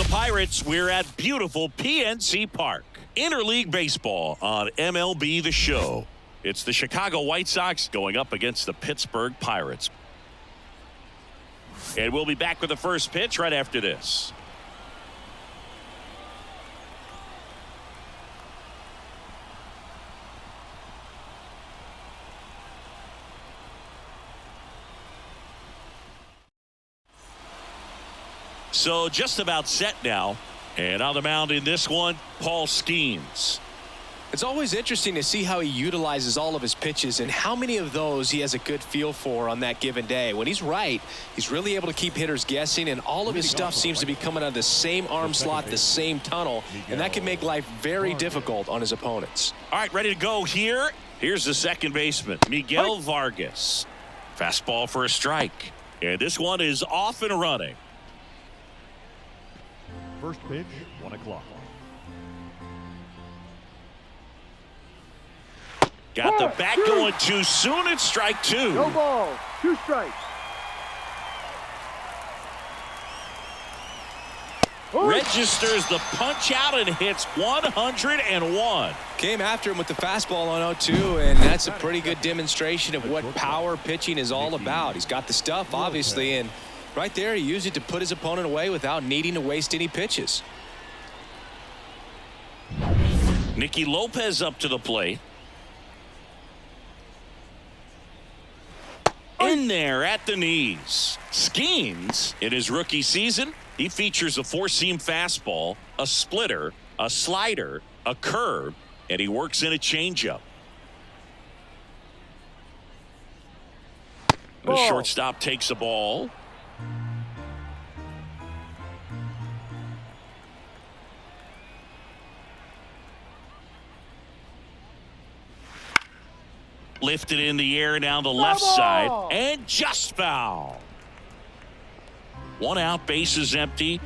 Pirates, we're at beautiful PNC Park. Interleague baseball on MLB The Show. It's the Chicago White Sox going up against the Pittsburgh Pirates. And we'll be back with the first pitch right after this. So just about set now. And on the mound in this one, Paul Skeens. It's always interesting to see how he utilizes all of his pitches and how many of those he has a good feel for on that given day. When he's right, he's really able to keep hitters guessing, and all of his stuff seems to be coming out of the same arm slot, the same tunnel, and that can make life very difficult on his opponents. All right, ready to go here. Here's the second baseman, Miguel Vargas. Fastball for a strike. And this one is off and running. First pitch, 1 o'clock. Got the bat going too soon. It's strike two. No ball, 2 strikes. Registers the punch out and hits 101. Came after him with the fastball on 0-2, and that's a pretty good demonstration of what power pitching is all about. He's got the stuff, obviously, and right there he used it to put his opponent away without needing to waste any pitches. Nicky Lopez up to the plate. In there at the knees. Skeens, in his rookie season, he features a 4-seam fastball, a splitter, a slider, a curve, and he works in a changeup. The shortstop takes a ball. Lifted in the air down the left side and just foul. 1 out, bases empty.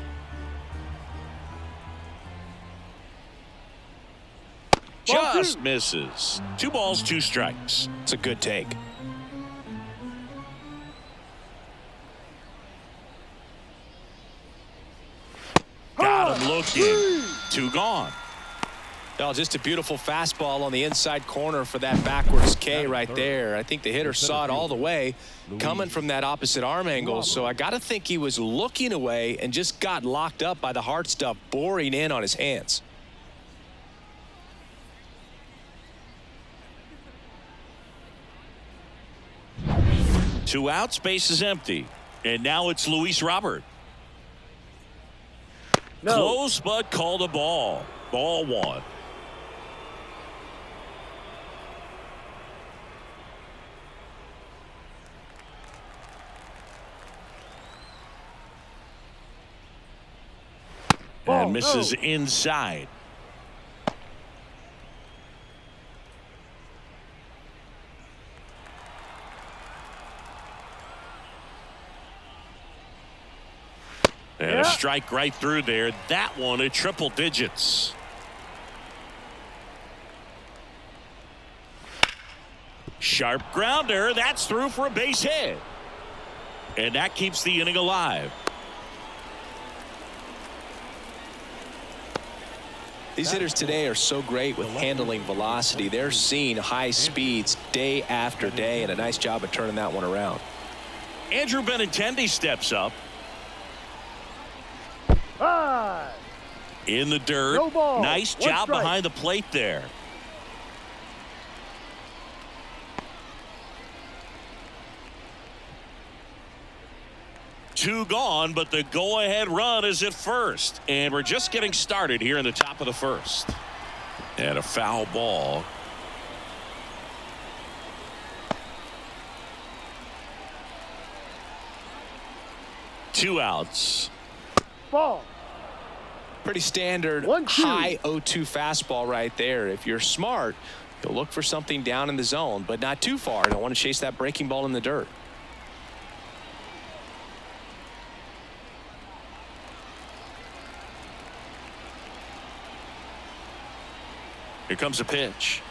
Just misses. 2 balls, 2 strikes. It's a good take. Got him looking. 2 gone. Well, just a beautiful fastball on the inside corner for that backwards K right there. I think the hitter saw it all the way coming from that opposite arm angle. So I got to think he was looking away and just got locked up by the hard stuff boring in on his hands. Two outs, base is empty. And now it's Luis Robert. No. Close, but called a ball. Ball 1. And misses inside. And a strike right through there. That one at triple digits. Sharp grounder. That's through for a base hit. And that keeps the inning alive. These hitters today are so great with handling velocity. They're seeing high speeds day after day, and a nice job of turning that one around. Andrew Benintendi steps up. In the dirt. No ball. Nice 1 job strike. behind the plate there. Two gone, but the go-ahead run is at first. And we're just getting started here in the top of the first. And a foul ball. Two outs. Ball. Pretty standard 1-2. high 0-2 fastball right there. If you're smart, you'll look for something down in the zone, but not too far. Don't want to chase that breaking ball in the dirt. Here comes a pitch.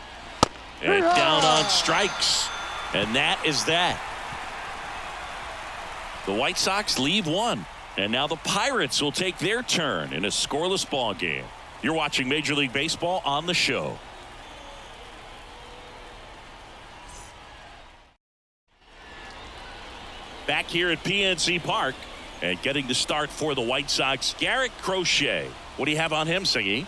And down on strikes. And that is that. The White Sox leave 1. And now the Pirates will take their turn in a scoreless ball game. You're watching Major League Baseball on the show. Back here at PNC Park and getting the start for the White Sox, Garrett Crochet. What do you have on him, Singy?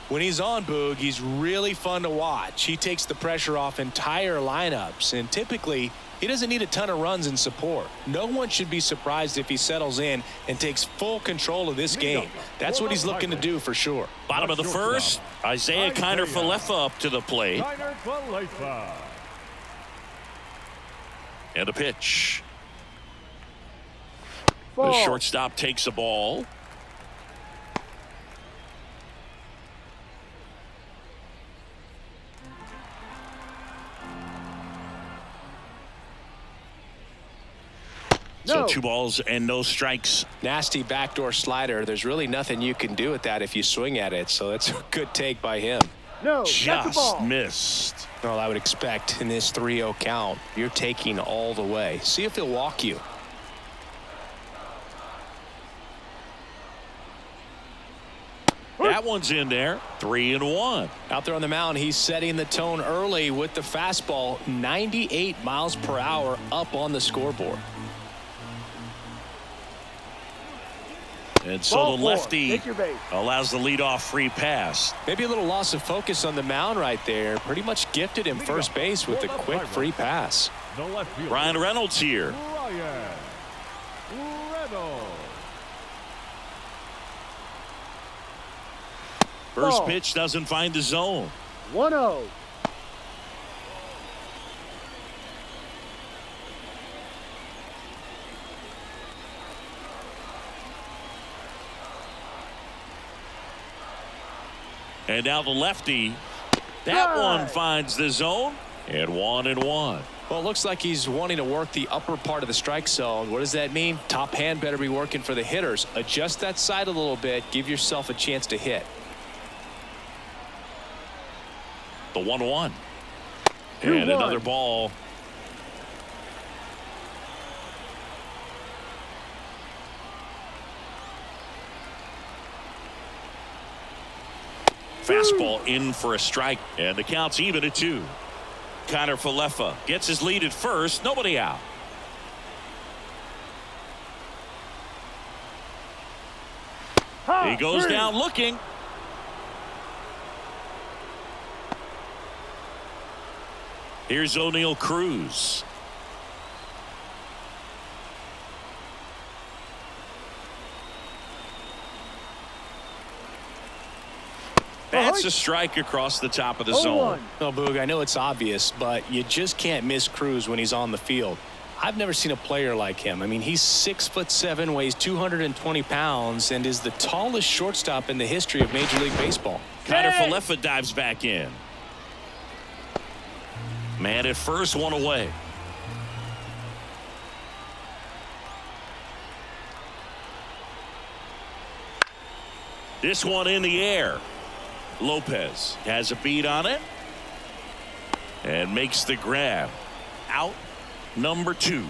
When he's on, Boog, he's really fun to watch. He takes the pressure off entire lineups, and typically he doesn't need a ton of runs and support. No one should be surprised if he settles in and takes full control of this game. That's what he's looking to do for sure. Bottom of the first, Isaiah Kiner-Falefa up to the plate. And a pitch. The shortstop takes a ball. So 2 balls and no strikes. Nasty backdoor slider. There's really nothing you can do with that if you swing at it. So that's a good take by him. No, just missed. Well, I would expect in this 3-0 count, you're taking all the way. See if he'll walk you. That one's in there. 3-1. Out there on the mound, he's setting the tone early with the fastball. 98 miles per hour up on the scoreboard. And so the lefty allows the leadoff free pass. Maybe a little loss of focus on the mound right there. Pretty much gifted him first base with a quick free pass. Ryan Reynolds here. First pitch doesn't find the zone. 1-0. And now the lefty. That one finds the zone. And 1-1. Well, it looks like he's wanting to work the upper part of the strike zone. What does that mean? Top hand better be working for the hitters. Adjust that side a little bit. Give yourself a chance to hit. The 1-1. And another ball. Fastball in for a strike, and the count's even at 2. Kiner-Falefa gets his lead at first. Nobody out. He goes down looking. Here's O'Neal Cruz. That's a strike across the top of the zone. No, Boog, I know it's obvious, but you just can't miss Cruz when he's on the field. I've never seen a player like him. I mean, he's 6'7", weighs 220 pounds, and is the tallest shortstop in the history of Major League Baseball. Kiner-Falefa dives back in. Man at first, one away. This one in the air. Lopez has a beat on it and makes the grab. Out number 2.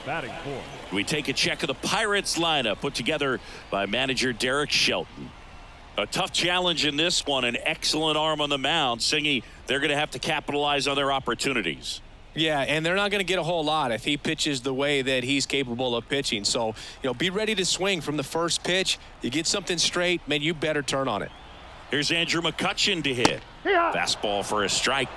Batting 4. We take a check of the Pirates lineup put together by manager Derek Shelton. A tough challenge in this one. An excellent arm on the mound. Singy, they're going to have to capitalize on their opportunities. Yeah, and they're not going to get a whole lot if he pitches the way that he's capable of pitching. So, be ready to swing from the first pitch. You get something straight, man, you better turn on it. Here's Andrew McCutchen to hit. Fastball for a strike.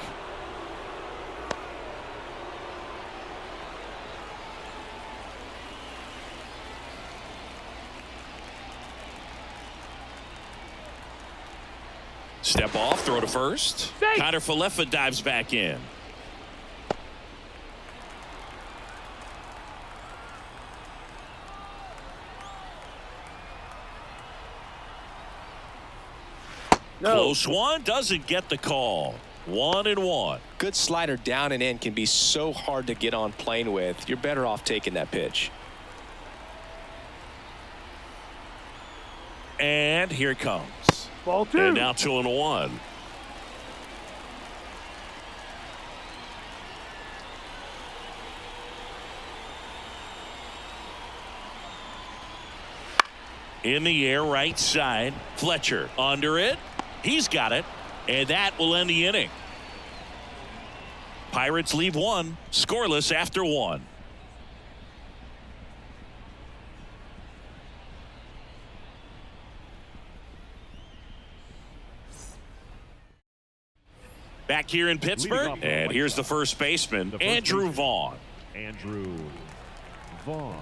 Step off, throw to first. Kiner-Falefa dives back in. Close one, doesn't get the call. 1-1. Good slider down and in can be so hard to get on plane with. You're better off taking that pitch. And here it comes. Ball 2. And now 2-1. In the air, right side. Fletcher under it. He's got it. And that will end the inning. Pirates leave one, scoreless after one. Back here in Pittsburgh, and here's the first baseman, Andrew Vaughn. Andrew Vaughn.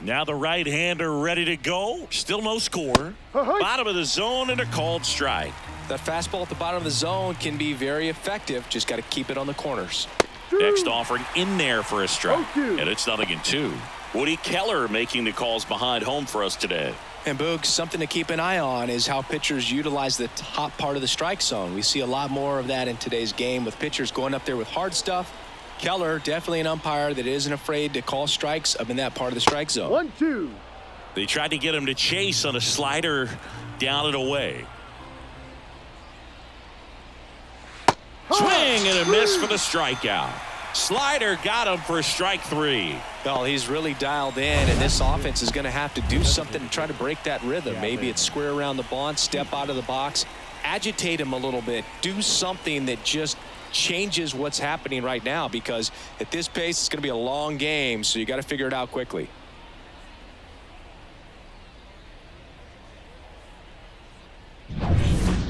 Now the right-hander ready to go. Still no score. Bottom of the zone and a called strike. That fastball at the bottom of the zone can be very effective. Just got to keep it on the corners. Next offering in there for a strike. And it's 0-2. Woody Keller making the calls behind home for us today. And Boog, something to keep an eye on is how pitchers utilize the top part of the strike zone. We see a lot more of that in today's game with pitchers going up there with hard stuff. Keller, definitely an umpire that isn't afraid to call strikes up in that part of the strike zone. 1-2. They tried to get him to chase on a slider down and away. Swing and a miss for the strikeout. Slider got him for strike 3. Well, he's really dialed in, and this offense is going to have to do something to try to break that rhythm. Maybe it's square around the bunt, step out of the box, agitate him a little bit, do something that just changes what's happening right now, because at this pace it's going to be a long game, so you got to figure it out quickly.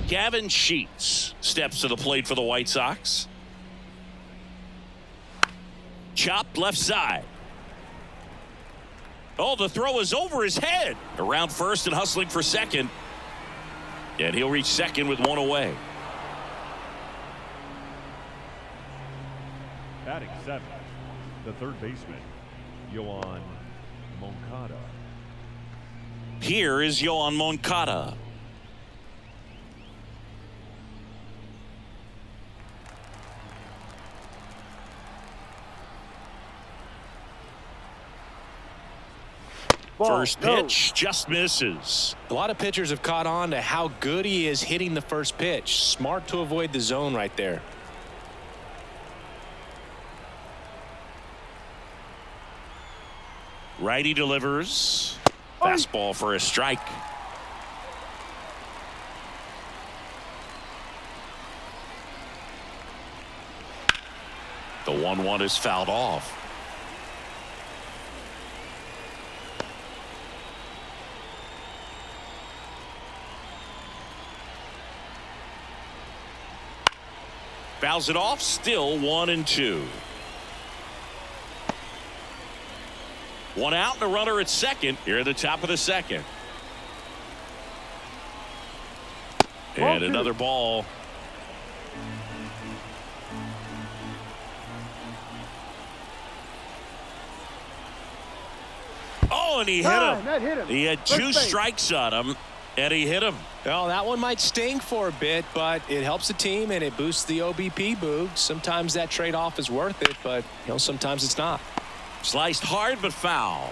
Gavin Sheets steps to the plate for the White Sox. Chopped left side. Oh, the throw is over his head. Around first and hustling for second. And he'll reach second with one away. Batting 7th, the third baseman, Yoan Moncada. Here is Yoan Moncada. First pitch just misses. A lot of pitchers have caught on to how good he is hitting the first pitch. Smart to avoid the zone right there. Righty delivers. Fastball for a strike. The 1-1 is fouled off. Fouls it off. Still 1-2. One out and a runner at second here at the top of the second. And another ball. Oh, and he hit him. That hit him. He had two strikes on him, and he hit him. Well, that one might sting for a bit, but it helps the team and it boosts the OBP, Boog. Sometimes that trade-off is worth it, but sometimes it's not. Sliced hard but foul.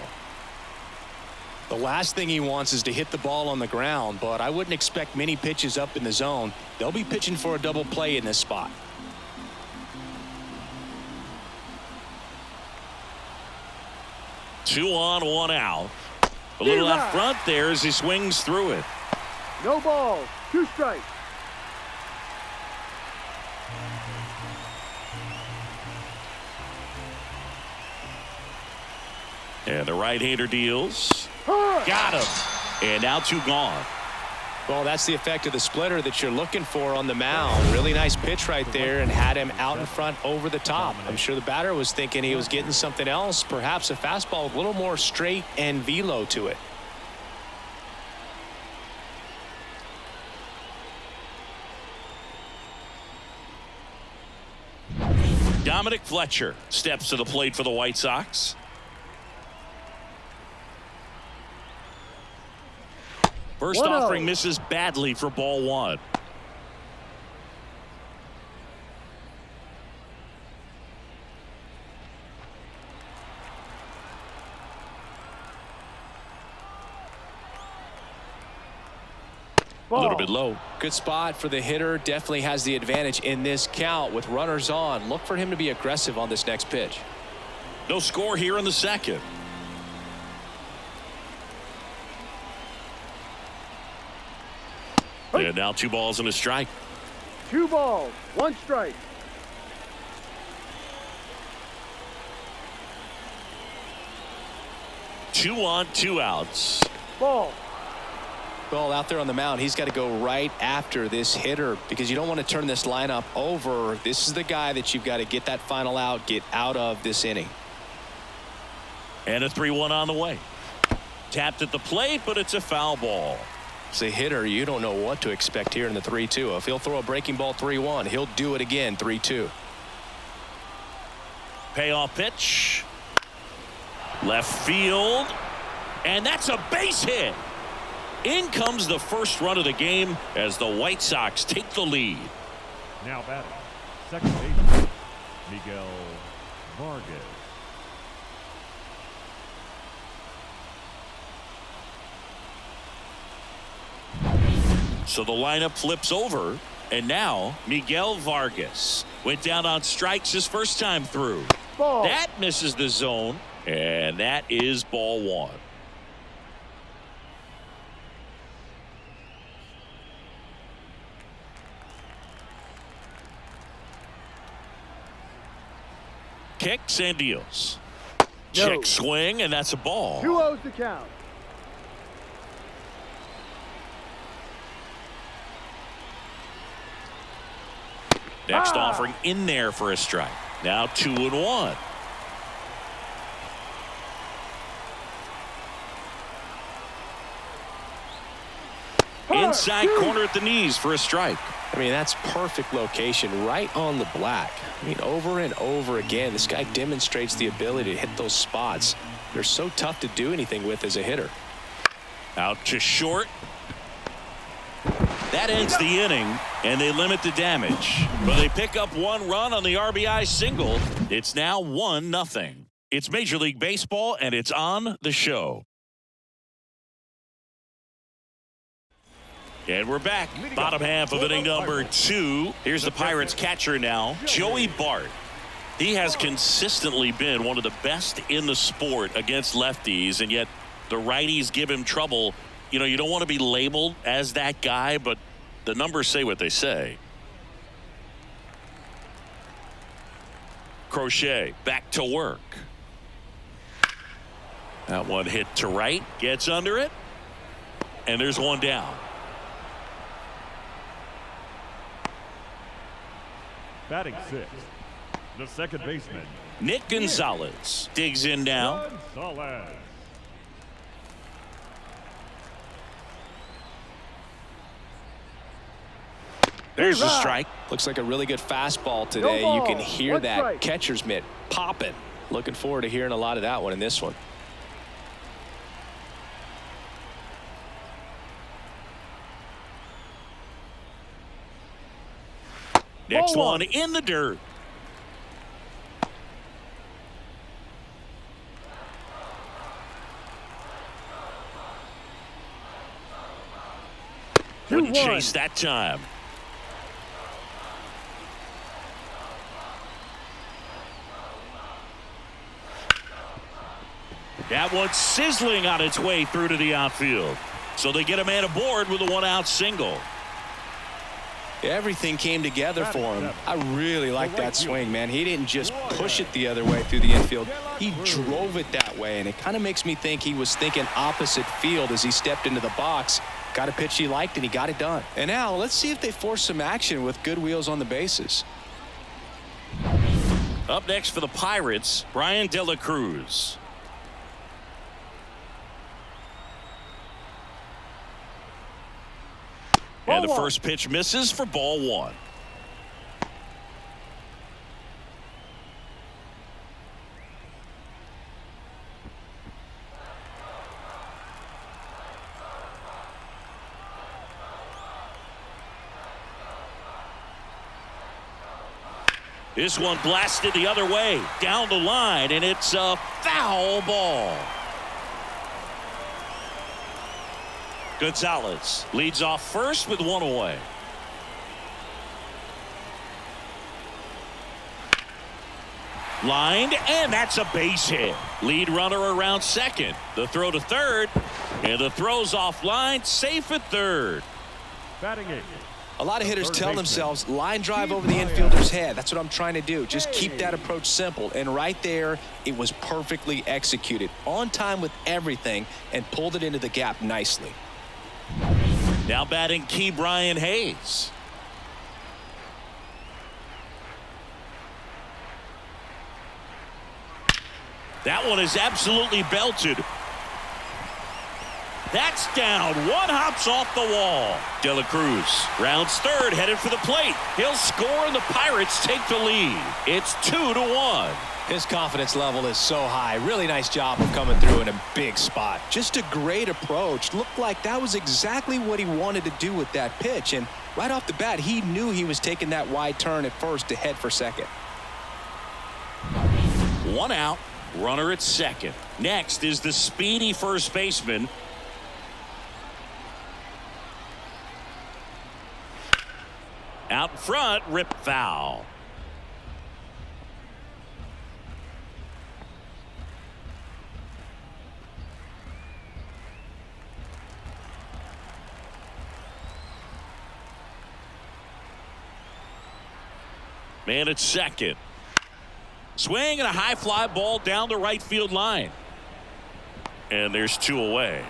The last thing he wants is to hit the ball on the ground, but I wouldn't expect many pitches up in the zone. They'll be pitching for a double play in this spot. Two on, one out. A little out front there as he swings through it. No ball. 2 strikes. And the right-hander deals. Got him. And now 2 gone. Well, that's the effect of the splitter that you're looking for on the mound. Really nice pitch right there and had him out in front over the top. I'm sure the batter was thinking he was getting something else, perhaps a fastball with a little more straight and velo to it. Dominic Fletcher steps to the plate for the White Sox. First offering misses badly for ball 1. A little bit low. Good spot for the hitter. Definitely has the advantage in this count with runners on. Look for him to be aggressive on this next pitch. No score here in the second. And now 2 balls and a strike. 2 balls, 1 strike. Two on, 2 outs. Ball. Well, out there on the mound, he's got to go right after this hitter because you don't want to turn this lineup over. This is the guy that you've got to get that final out, get out of this inning. And a 3-1 on the way. Tapped at the plate, but it's a foul ball. As a hitter, you don't know what to expect here in the 3-2. If he'll throw a breaking ball 3-1, he'll do it again 3-2. Payoff pitch. Left field. And that's a base hit. In comes the first run of the game as the White Sox take the lead. Now batting, second baseman, Miguel Vargas. So the lineup flips over, and now Miguel Vargas went down on strikes his first time through. Ball. That misses the zone, and that is ball 1. Kicks and deals. No. Check swing, and that's a ball. 2-0's the count. Next offering in there for a strike. Now 2-1. Inside corner at the knees for a strike. I mean, that's perfect location right on the black. I mean, over and over again, this guy demonstrates the ability to hit those spots. They're so tough to do anything with as a hitter. Out to short. That ends the inning, and they limit the damage. But they pick up 1 run on the RBI single. It's now 1-0. It's Major League Baseball, and it's on the show. And we're back. Bottom half of inning number 2. Here's the Pirates catcher now, Joey Bart. He has consistently been one of the best in the sport against lefties, and yet the righties give him trouble. You know, you don't want to be labeled as that guy, but the numbers say what they say. Crochet back to work. That one hit to right, gets under it, and there's one down. Batting 6th, the second baseman, Nick Gonzalez digs in now. Gonzalez. There's a strike. Looks like a really good fastball today. No you can ball. hear 1 that strike. catcher's mitt popping. Looking forward to hearing a lot of that one in this one. Next Ball one 1. in the dirt. Wouldn't 2-1. chase that time. That one's sizzling on its way through to the outfield. So they get a man aboard with a 1-out single. Everything came together for him. I really like that swing, man. He didn't just push it the other way through the infield. He drove it that way, and it kind of makes me think he was thinking opposite field as he stepped into the box. Got a pitch he liked, and he got it done. And now let's see if they force some action with good wheels on the bases. Up next for the Pirates, Brian De La Cruz. And the Ball 1. first pitch misses for ball 1. This one blasted the other way down the line, and it's a foul ball. Gonzalez leads off first with 1 away. Lined, and that's a base hit. Lead runner around second. The throw to third, and the throw's offline, safe at third. Batting 8. A lot of hitters third tell baseman. themselves, line drive over the infielder's head. That's what I'm trying to do. Just keep that approach simple. And right there, it was perfectly executed. On time with everything and pulled it into the gap nicely. Now batting Key Brian Hayes. That one is absolutely belted. That's down. One hops off the wall. De La Cruz rounds third, headed for the plate. He'll score, and the Pirates take the lead. It's 2-1. His confidence level is so high. Really nice job of coming through in a big spot. Just a great approach. Looked like that was exactly what he wanted to do with that pitch. And right off the bat, he knew he was taking that wide turn at first to head for second. One out, runner at second. Next is the speedy first baseman. Out in front, rip foul. Man at second. Swing and a high fly ball down the right field line. And there's 2 away.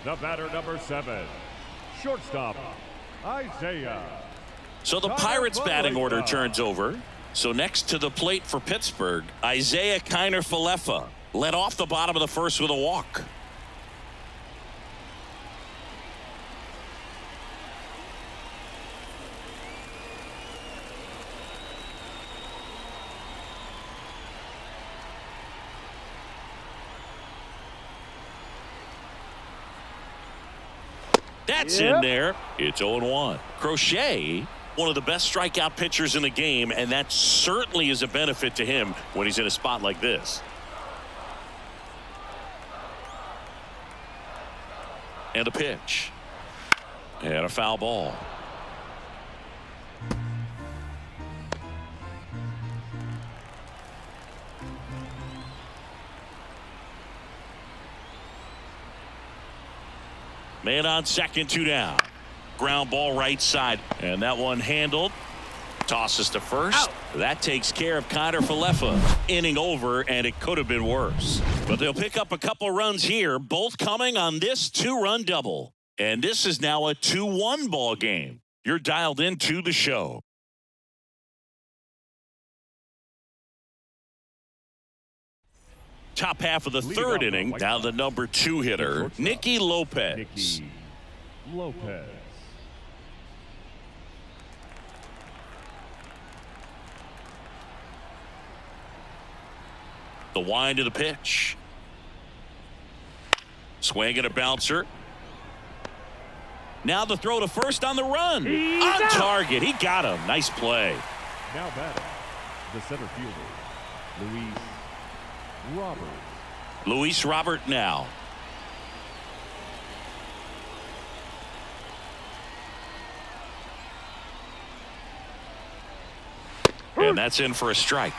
The batter, number 7. Shortstop, Isaiah. So the Pirates batting order turns over. So next to the plate for Pittsburgh, Isaiah Kiner-Falefa led off the bottom of the first with a walk. That's in there. It's 0-1. Crochet, one of the best strikeout pitchers in the game, and that certainly is a benefit to him when he's in a spot like this. And a pitch. And a foul ball. Man on second, 2 down. Ground ball right side. And that one handled. Tosses to first. Out. That takes care of Kiner-Falefa. Inning over, and it could have been worse. But they'll pick up a couple runs here, both coming on this 2-run double. And this is now a 2-1 ball game. You're dialed into the show. Top half of the third inning. Now the number 2 hitter, Nicky Lopez. Nicky Lopez. The wind of the pitch. Swing and a bouncer. Now the throw to first on the run. On target. He got him. Nice play. Now batting, the center fielder, Luis Robert now. And that's in for a strike.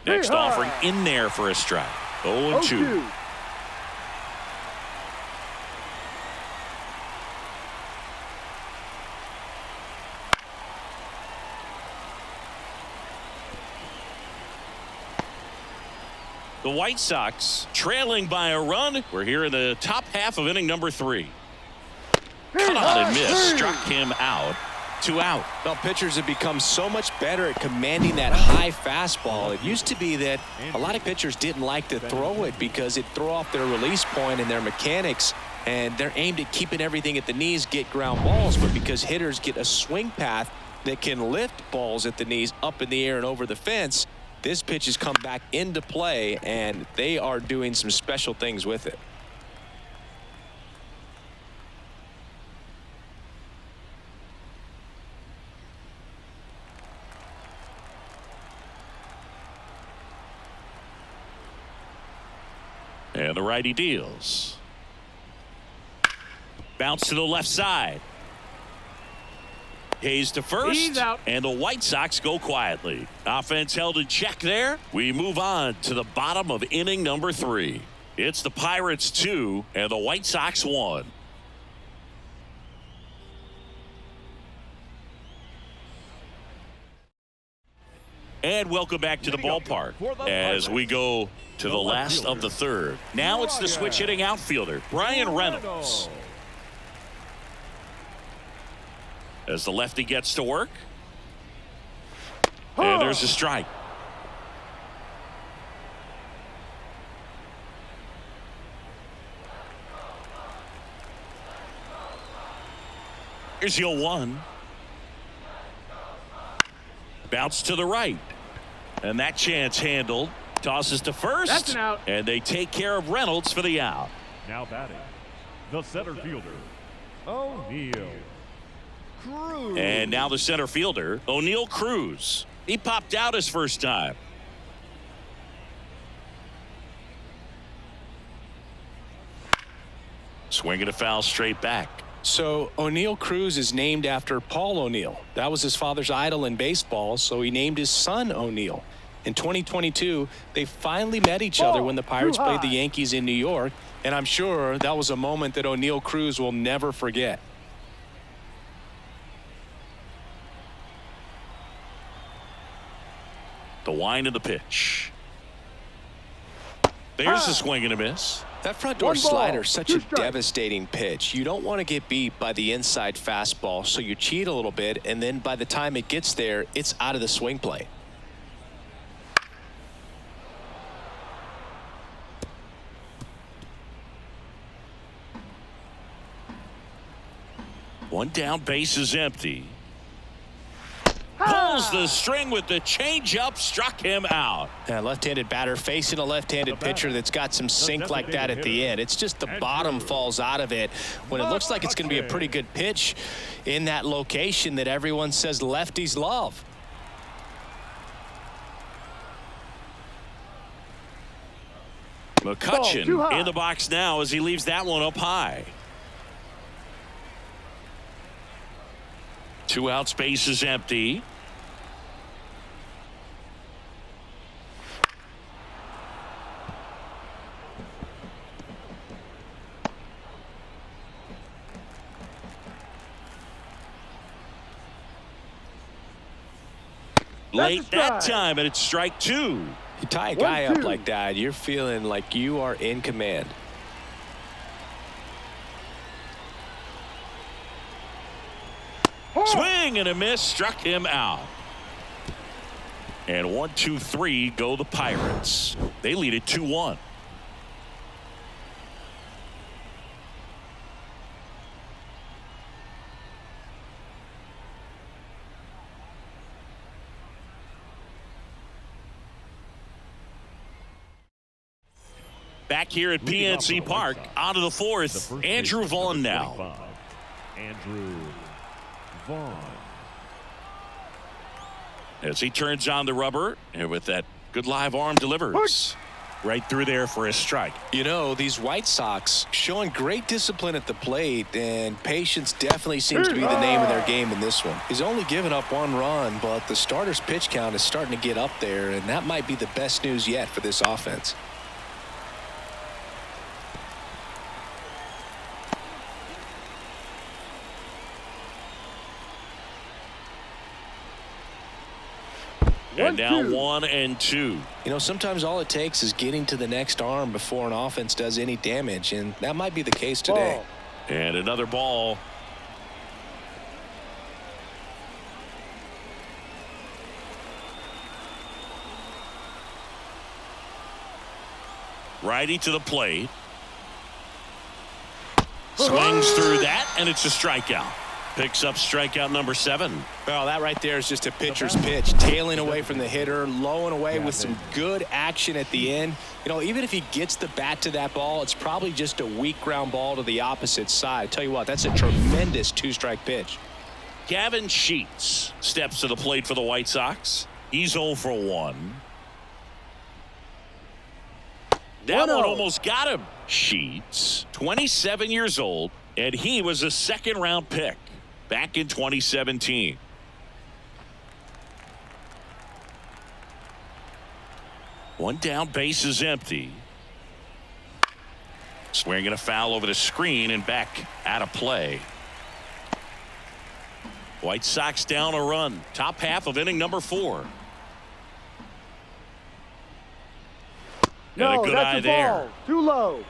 Next offering in there for a strike. 0-2. The White Sox trailing by a run. We're here in the top half of inning number 3. Cut on and miss. Struck him out. 2 out. Well, pitchers have become so much better at commanding that high fastball. It used to be that a lot of pitchers didn't like to throw it because it threw off their release point and their mechanics, and they're aimed at keeping everything at the knees, get ground balls. But because hitters get a swing path that can lift balls at the knees up in the air and over the fence, this pitch has come back into play, and they are doing some special things with it. And the righty deals. Bounce to the left side. Hayes to He's first, out. and the White Sox go quietly. Offense held in check there. We move on to the bottom of inning number 3. It's the Pirates 2 and the White Sox 1. And welcome back to the ballpark as we go to the last of the third. Now it's the switch hitting outfielder, Bryan Reynolds. As the lefty gets to work. And there's a strike. Here's 0-1. Bounce to the right. And that chance handled. Tosses to first. That's an out. And they take care of Reynolds for the out. Now batting, the center fielder, O'Neill Cruz. And now the center fielder, O'Neill Cruz. He popped out his first time. Swinging a foul straight back. So O'Neill Cruz is named after Paul O'Neill. That was his father's idol in baseball, so he named his son O'Neill. In 2022, they finally met each other when the Pirates played the Yankees in New York, and I'm sure that was a moment that O'Neill Cruz will never forget. The wind of the pitch. There's the swing and a miss. That front door One ball, slider is such two a strikes. devastating pitch. You don't want to get beat by the inside fastball, so you cheat a little bit, and then by the time it gets there, it's out of the swing plane. One down, base is empty. Pulls the string with the changeup, struck him out. A left-handed batter facing a left-handed pitcher that's got some sink like that at the end. It's just the bottom falls out of it when it looks like it's going to be a pretty good pitch in that location that everyone says lefties love. McCutchen in the box now as he leaves that one up high. 2 outs, base is empty. Late that time, and it's strike 2. You tie a guy up like that, you're feeling like you are in command. Swing and a miss, struck him out. And 1, 2, 3 go the Pirates. They lead it 2-1. Back here at PNC Park, out of the fourth, Andrew Vaughn now. Andrew Vaughn. As he turns on the rubber, and with that good live arm delivers. Right through there for a strike. You know, these White Sox showing great discipline at the plate, and patience definitely seems to be the name of their game in this one. He's only given up 1 run, but the starter's pitch count is starting to get up there, and that might be the best news yet for this offense. And now 1 and 2. You know, sometimes all it takes is getting to the next arm before an offense does any damage, and that might be the case today. And another ball. Righty to the plate. Swings through that, and it's a strikeout. Picks up strikeout number 7. Well, that right there is just a pitcher's pitch, tailing away from the hitter, low and away with some good action at the end. You know, even if he gets the bat to that ball, it's probably just a weak ground ball to the opposite side. I tell you what, that's a tremendous 2-strike pitch. Gavin Sheets steps to the plate for the White Sox. He's 0 for 1. That one almost got him. Sheets, 27 years old, and he was a second-round pick. back in 2017. One down, base is empty. Swinging a foul over the screen and back out of play. White Sox down a run. Top half of inning number 4. No, and a good that's eye a there. ball. Too low.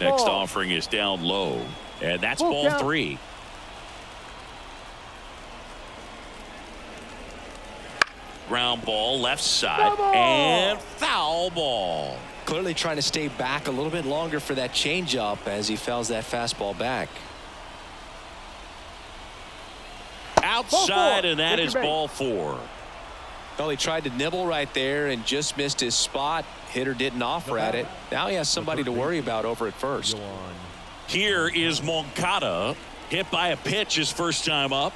Next Ball. offering is down low, and that's Full ball count. 3. Ground ball left side Double. and foul ball. Clearly trying to stay back a little bit longer for that changeup as he fouls that fastball back. Outside, Ball 4. and that Take is your base. ball 4. Well, he tried to nibble right there and just missed his spot. Hitter didn't offer at it. Now he has somebody to worry about over at first. Here is Moncada, hit by a pitch his first time up.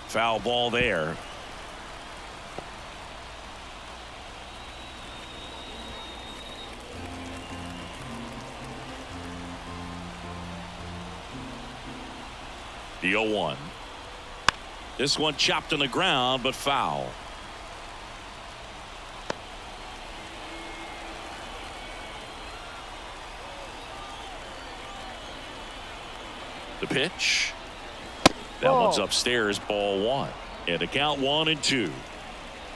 Foul ball there. The 0-1. This one chopped on the ground, but foul. The pitch. That Ball. one's upstairs, ball 1. And a count 1-2.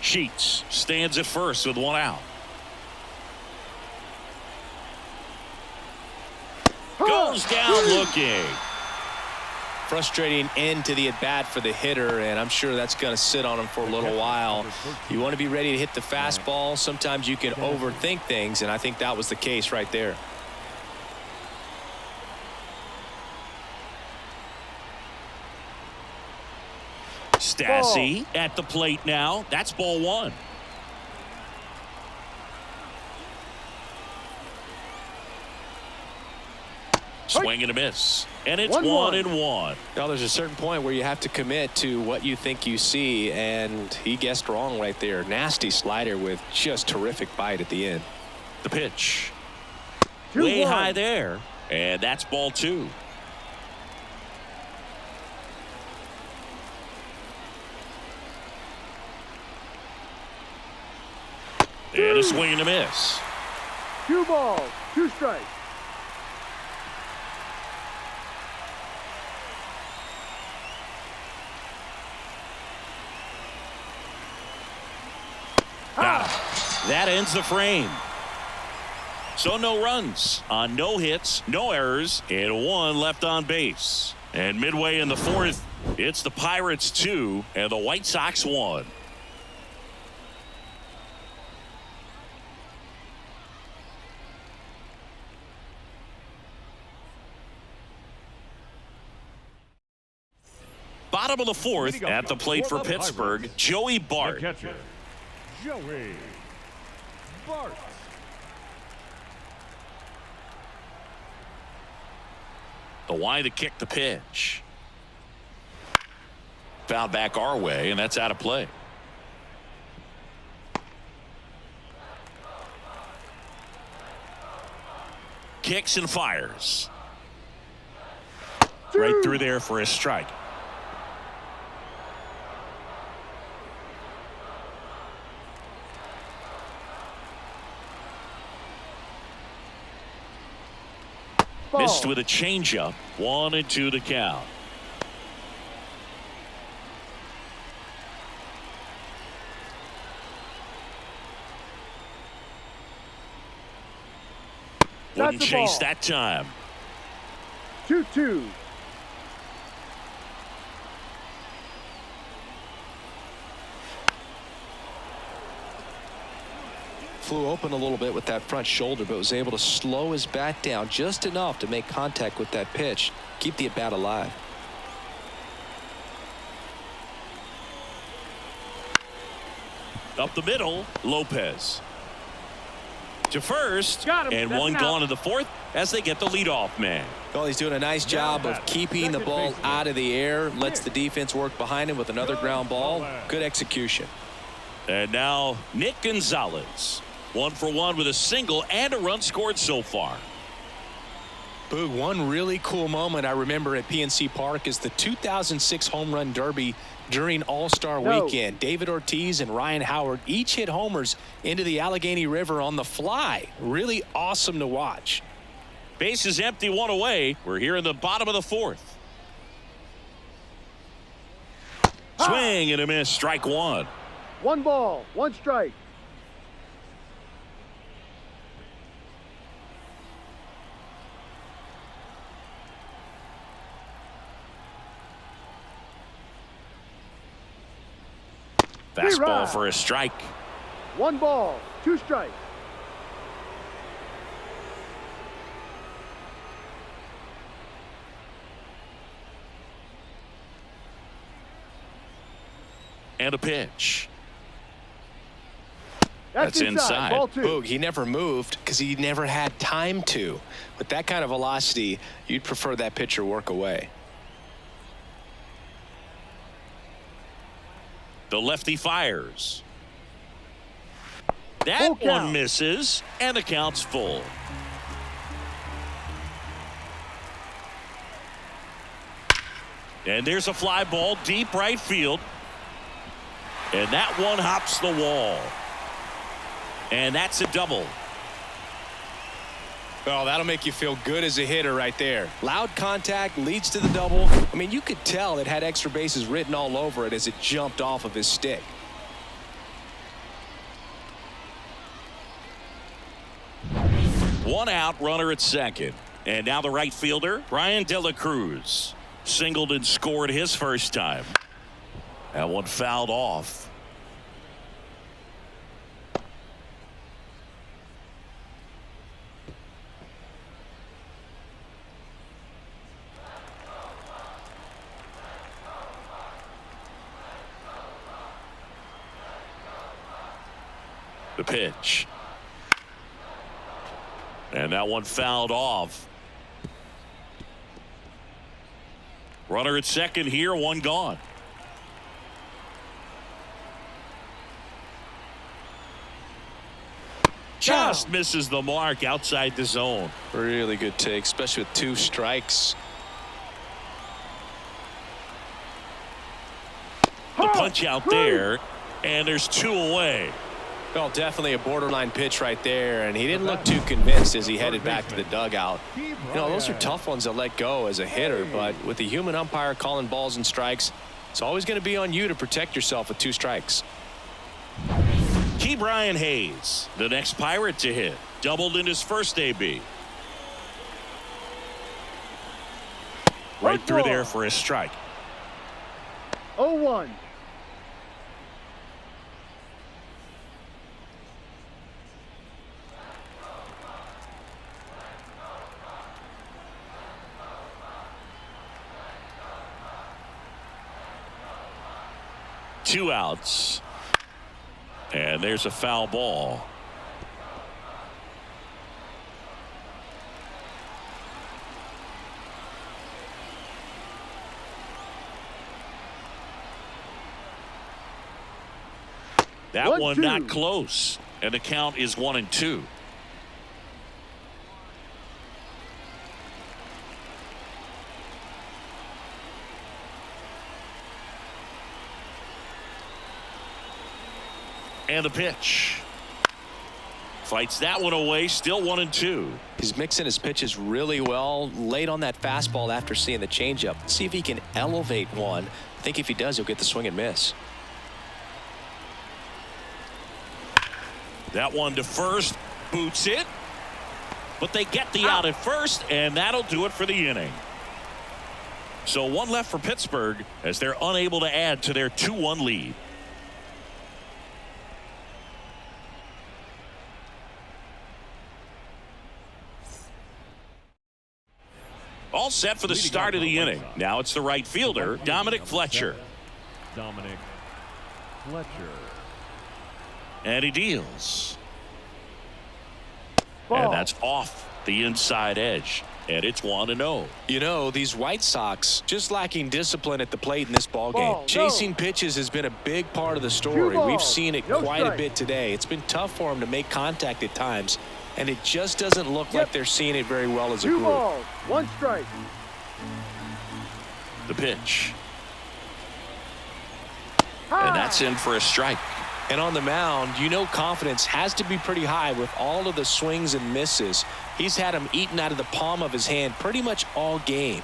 Sheets stands at first with 1 out. Goes down looking. Frustrating end to the at-bat for the hitter, and I'm sure that's going to sit on him for a little while. You want to be ready to hit the fastball. Sometimes you can overthink things, and I think that was the case right there. Stassi at the plate now. That's ball 1. Swing and a miss. And it's 1-1. Now, there's a certain point where you have to commit to what you think you see, and he guessed wrong right there. Nasty slider with just terrific bite at the end. The pitch. 2-1. Way high there. And that's ball 2. And a swing and a miss. 2 balls. 2 strikes. That ends the frame. So no runs on no hits, no errors, and 1 left on base. And midway in the 4th, it's the Pirates 2 and the White Sox 1. Bottom of the 4th, at the plate for Pittsburgh, Joey Bart. The catcher, Joey Bart. The Y to kick the pitch. Foul back our way, and that's out of play. Kicks and fires. Right through there for a strike. Ball. Missed with a changeup. 1-2 the count. Wouldn't That's a chase ball. that time. 2-2. Flew open a little bit with that front shoulder, but was able to slow his bat down just enough to make contact with that pitch. Keep the at-bat alive. Up the middle, Lopez. to first, Got him. and That's one an gone out. in the fourth as they get the leadoff man. Well, he's doing a nice job of keeping the ball out of the air, lets the defense work behind him with another ground ball. Good execution. And now Nick Gonzalez, 1 for 1 with a single and a run scored so far. Boog, one really cool moment I remember at PNC Park is the 2006 Home Run Derby during All-Star Weekend. David Ortiz and Ryan Howard each hit homers into the Allegheny River on the fly. Really awesome to watch. Base is empty, 1 away. We're here in the bottom of the fourth. Swing and a miss, strike 1. 1 ball, 1 strike. Fastball for a strike. 1 ball, 2 strikes. And a pitch. That's inside. Ball 2. Boog, he never moved because he never had time to. With that kind of velocity, you'd prefer that pitcher work away. The lefty fires. Full That one count. misses, and the count's full. And there's a fly ball deep right field. And that one hops the wall. And that's a double. Oh, that'll make you feel good as a hitter right there. Loud contact leads to the double. I mean, you could tell it had extra bases written all over it as it jumped off of his stick. One out, runner at second. And now the right fielder, Brian De La Cruz. Singled and scored his first time. That one fouled off. The pitch. And that one fouled off. Runner at second here, one gone. Just misses the mark outside the zone. Really good take, especially with 2 strikes. The punch out there, and there's 2 away. Well, definitely a borderline pitch right there, and he didn't look too convinced as he headed back to the dugout. You know, those are tough ones to let go as a hitter, but with the human umpire calling balls and strikes, it's always going to be on you to protect yourself with 2 strikes. Key Brian Hayes, the next Pirate to hit. Doubled in his first AB. Right through there for a strike. 0-1. Two outs. And there's a foul ball. That 1-2. one not close. And the count is 1-2. And the pitch. Fights that one away, still 1-2. He's mixing his pitches really well. Late on that fastball after seeing the changeup. See if he can elevate one. I think if he does, he'll get the swing and miss. That one to first, boots it. But they get the out at first, and that'll do it for the inning. So one left for Pittsburgh as they're unable to add to their 2-1 lead. All set for the start of the inning. Now it's the right fielder, Dominic Fletcher. Dominic Fletcher. And he deals. And that's off the inside edge. And it's 1-0. You know, these White Sox just lacking discipline at the plate in this ball game. Chasing pitches has been a big part of the story. We've seen it quite a bit today. It's been tough for them to make contact at times, and it just doesn't look like they're seeing it very well as a group. 2 balls, 1 strike. The pitch. And that's in for a strike. And on the mound, you know confidence has to be pretty high with all of the swings and misses. He's had them eaten out of the palm of his hand pretty much all game.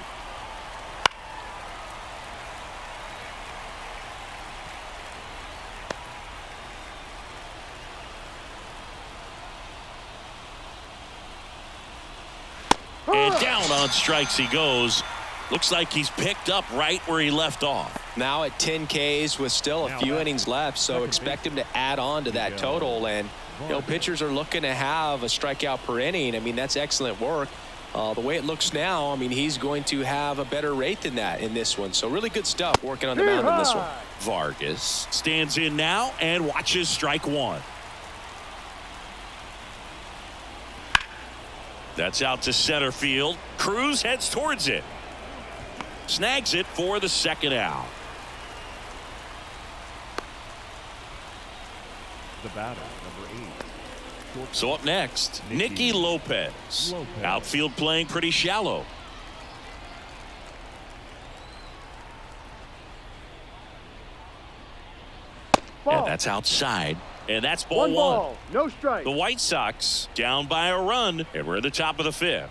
And down on strikes he goes. Looks like he's picked up right where he left off. Now at 10 Ks with still a few innings left, so expect him to add on to that total. And, you know, pitchers are looking to have a strikeout per inning. I mean, that's excellent work. The way it looks now, I mean, he's going to have a better rate than that in this one. So really good stuff working on the mound in this one. Vargas stands in now and watches strike 1. That's out to center field. Cruz heads towards it. Snags it for the second out. The batter, number 8. So up next, Nicky Lopez. Outfield playing pretty shallow. And that's outside. And that's ball 1. Ball, no strike. The White Sox down by a run, and we're at the top of the 5th.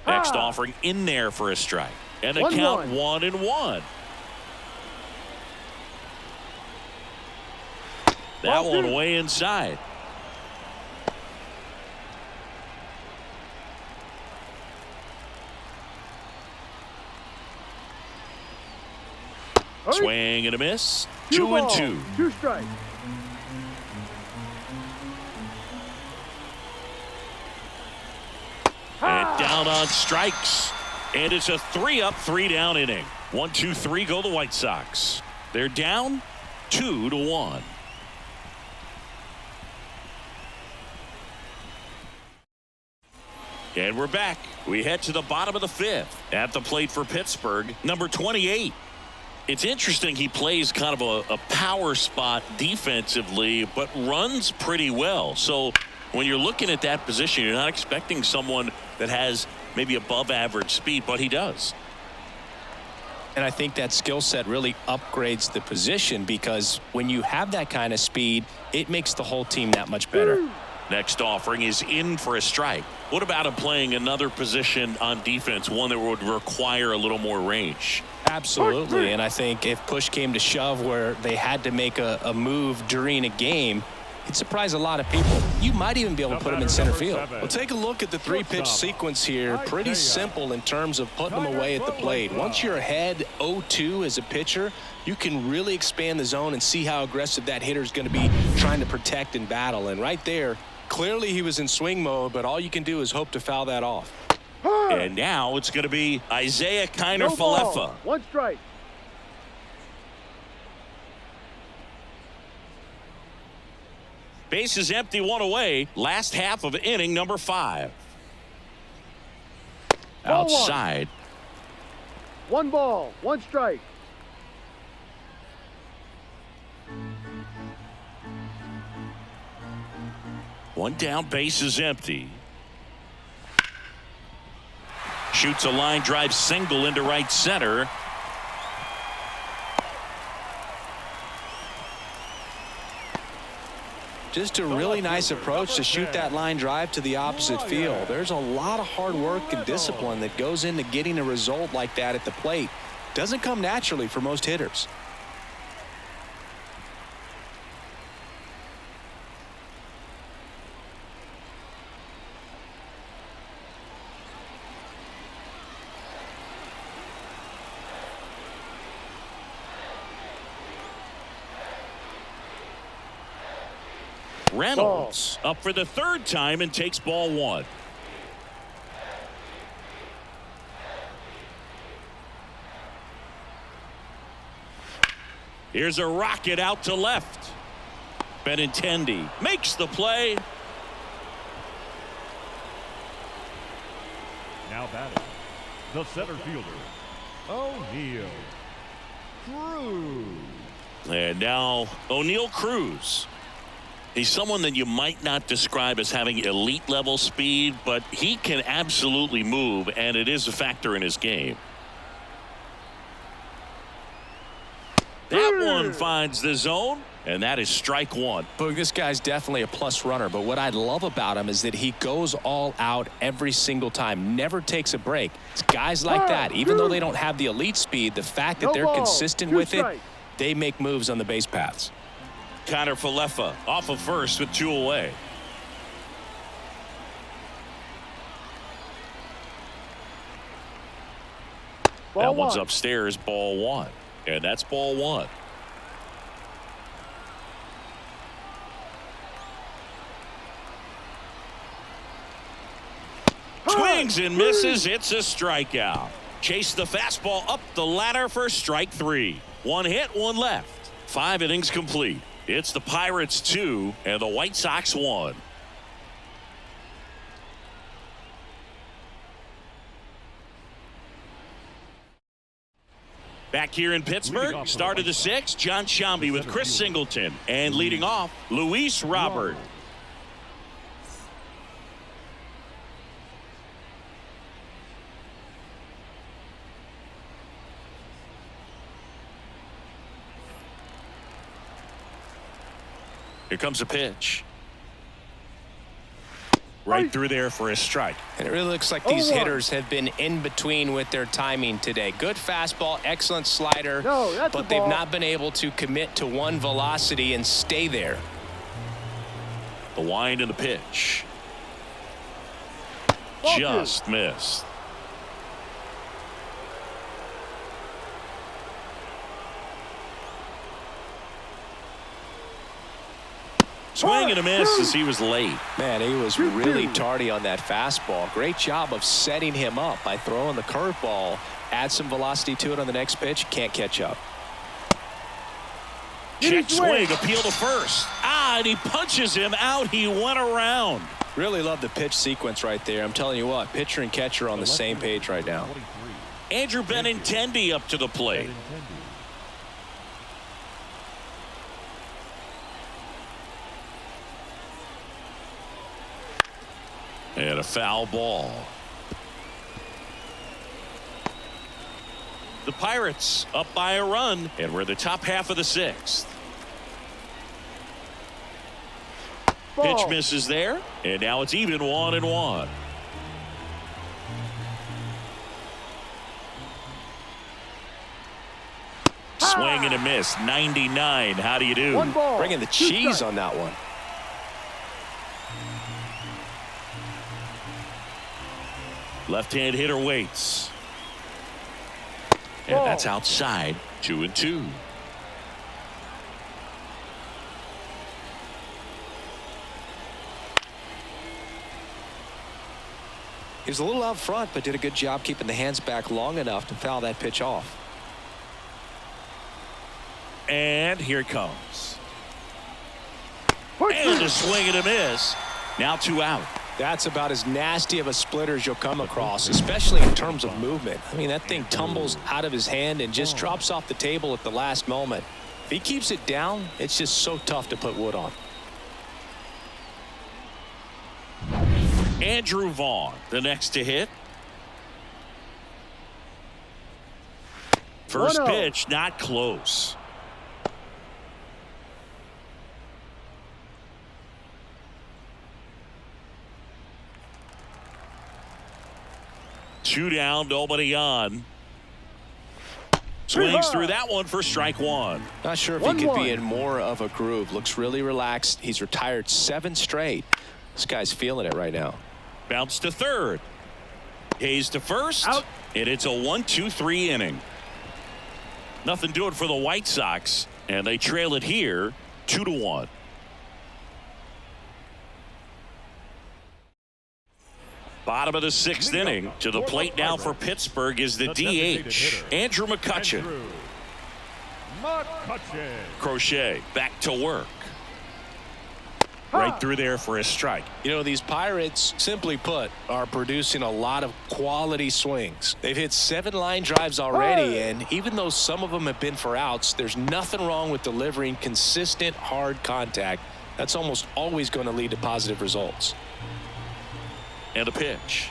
Next offering in there for a strike. And a count 1-1. That one way inside. Swing and a miss. 2-2. 2 strikes. And down on strikes. And it's a 3-up, 3-down inning. 1, 2, 3 go the White Sox. They're down 2-1. And we're back. We head to the bottom of the 5th. At the plate for Pittsburgh, number 28. It's interesting he plays kind of a power spot defensively, but runs pretty well. So when you're looking at that position, you're not expecting someone that has maybe above average speed, but he does. And I think that skill set really upgrades the position, because when you have that kind of speed, it makes the whole team that much better. Next offering is in for a strike. What about him playing another position on defense, one that would require a little more range? Absolutely. And I think if push came to shove where they had to make a move during a game, it'd surprise a lot of people. You might even be able to put him in center field. Well, take a look at the 3-pitch sequence here. Pretty simple in terms of putting them away at the plate. Once you're ahead 0-2 as a pitcher, you can really expand the zone and see how aggressive that hitter is going to be trying to protect and battle. And right there, clearly he was in swing mode, but all you can do is hope to foul that off. And now it's going to be Isaiah Kiner-Falefa. 1 strike. Base is empty, 1 away. Last half of inning number 5. Outside. 1 ball, 1 strike. One down, base is empty. Shoots a line drive single into right center. Just a really nice approach to shoot that line drive to the opposite field. There's a lot of hard work and discipline that goes into getting a result like that at the plate. Doesn't come naturally for most hitters. Reynolds up for the 3rd time and takes ball 1. Here's a rocket out to left. Benintendi makes the play, The center fielder, O'Neill Cruz. And now O'Neill Cruz. He's someone that you might not describe as having elite level speed, but he can absolutely move, and it is a factor in his game. That one finds the zone, and that is strike one. Boog, this guy's definitely a plus runner, but what I love about him is that he goes all out every single time, never takes a break. It's guys like that, even though they don't have the elite speed, the fact that they're consistent with it, they make moves on the base paths. Connor Falefa off of first with 2 away. That one's upstairs, ball 1. And that's ball 1. Swings and misses. It's a strikeout. Chase the fastball up the ladder for strike 3. 1 hit, 1 left. 5 innings complete. It's the Pirates 2 and the White Sox 1. Back here in Pittsburgh, start of the 6th, John Shambi with Chris Singleton. And leading off, Luis Robert. Here comes a pitch. Right through there for a strike. And it really looks like these hitters have been in between with their timing today. Good fastball, excellent slider, but they've not been able to commit to one velocity and stay there. The wind and the pitch. Just missed. Swing and a miss as he was late. Man, he was really tardy on that fastball. Great job of setting him up by throwing the curveball. Add some velocity to it on the next pitch. Can't catch up. Check swing, appeal to first. And he punches him out. He went around. Really love the pitch sequence right there. I'm telling you what, pitcher and catcher on the same page right now. Andrew Benintendi up to the plate. And a foul ball. The Pirates up by a run, and we're the top half of the 6th. Pitch misses there, and now it's even 1-1. Swing and a miss. 99. How do you do? Bringing the cheese on that one. Left-hand hitter waits. And that's outside. 2-2. He was a little out front, but did a good job keeping the hands back long enough to foul that pitch off. And here it comes. And a swing and a miss. Now 2 out. That's about as nasty of a splitter as you'll come across, especially in terms of movement. I mean, that thing tumbles out of his hand and just drops off the table at the last moment. If he keeps it down, it's just so tough to put wood on. Andrew Vaughn, the next to hit. First pitch, not close. Two down, nobody on. Swings through that one for strike 1. Not sure if he could be in more of a groove. Looks really relaxed. He's retired 7 straight. This guy's feeling it right now. Bounce to third. Hayes to first. Out. And it's a 1-2-3 inning. Nothing doing for the White Sox. And they trail it here 2-1. Bottom of the 6th inning. To the plate now for Pittsburgh is the DH, Andrew McCutchen. Crochet back to work. right through there for a strike. You know, these Pirates, simply put, are producing a lot of quality swings. They've hit 7 line drives already, and even though some of them have been for outs, there's nothing wrong with delivering consistent, hard contact. That's almost always going to lead to positive results. And a pitch.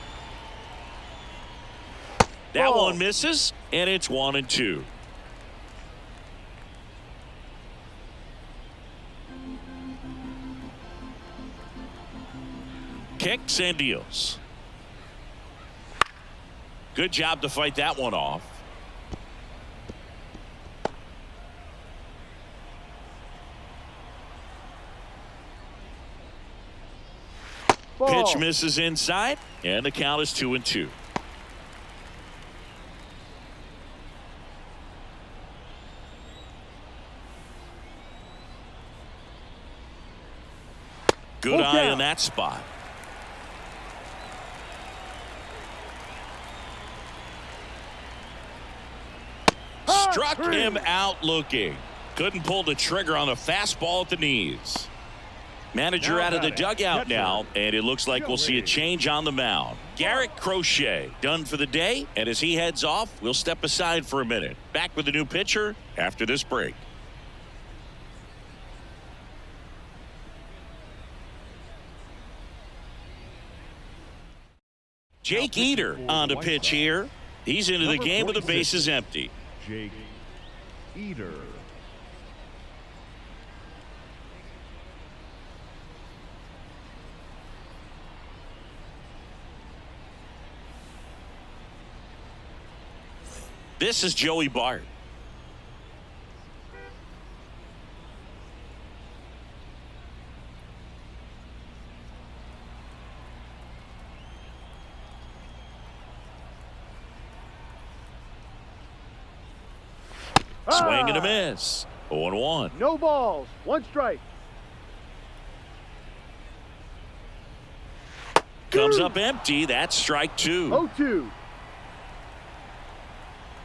That one misses, and it's 1-2. Kicks and deals. Good job to fight that one off. Ball. Pitch misses inside, and the count is 2-2. Good eye on that spot. Struck him out looking. Couldn't pull the trigger on the fastball at the knees. Manager out of the dugout now, and it looks like we'll see a change on the mound. Garrett Crochet done for the day, and as he heads off, we'll step aside for a minute. Back with a new pitcher after this break. Jake Eater on the pitch here. He's into the game with the bases empty. Jake Eater. This is Joey Bart. Swing and a miss. 0-1. No balls. 1 strike. Comes up empty. That's strike 2. 0-2.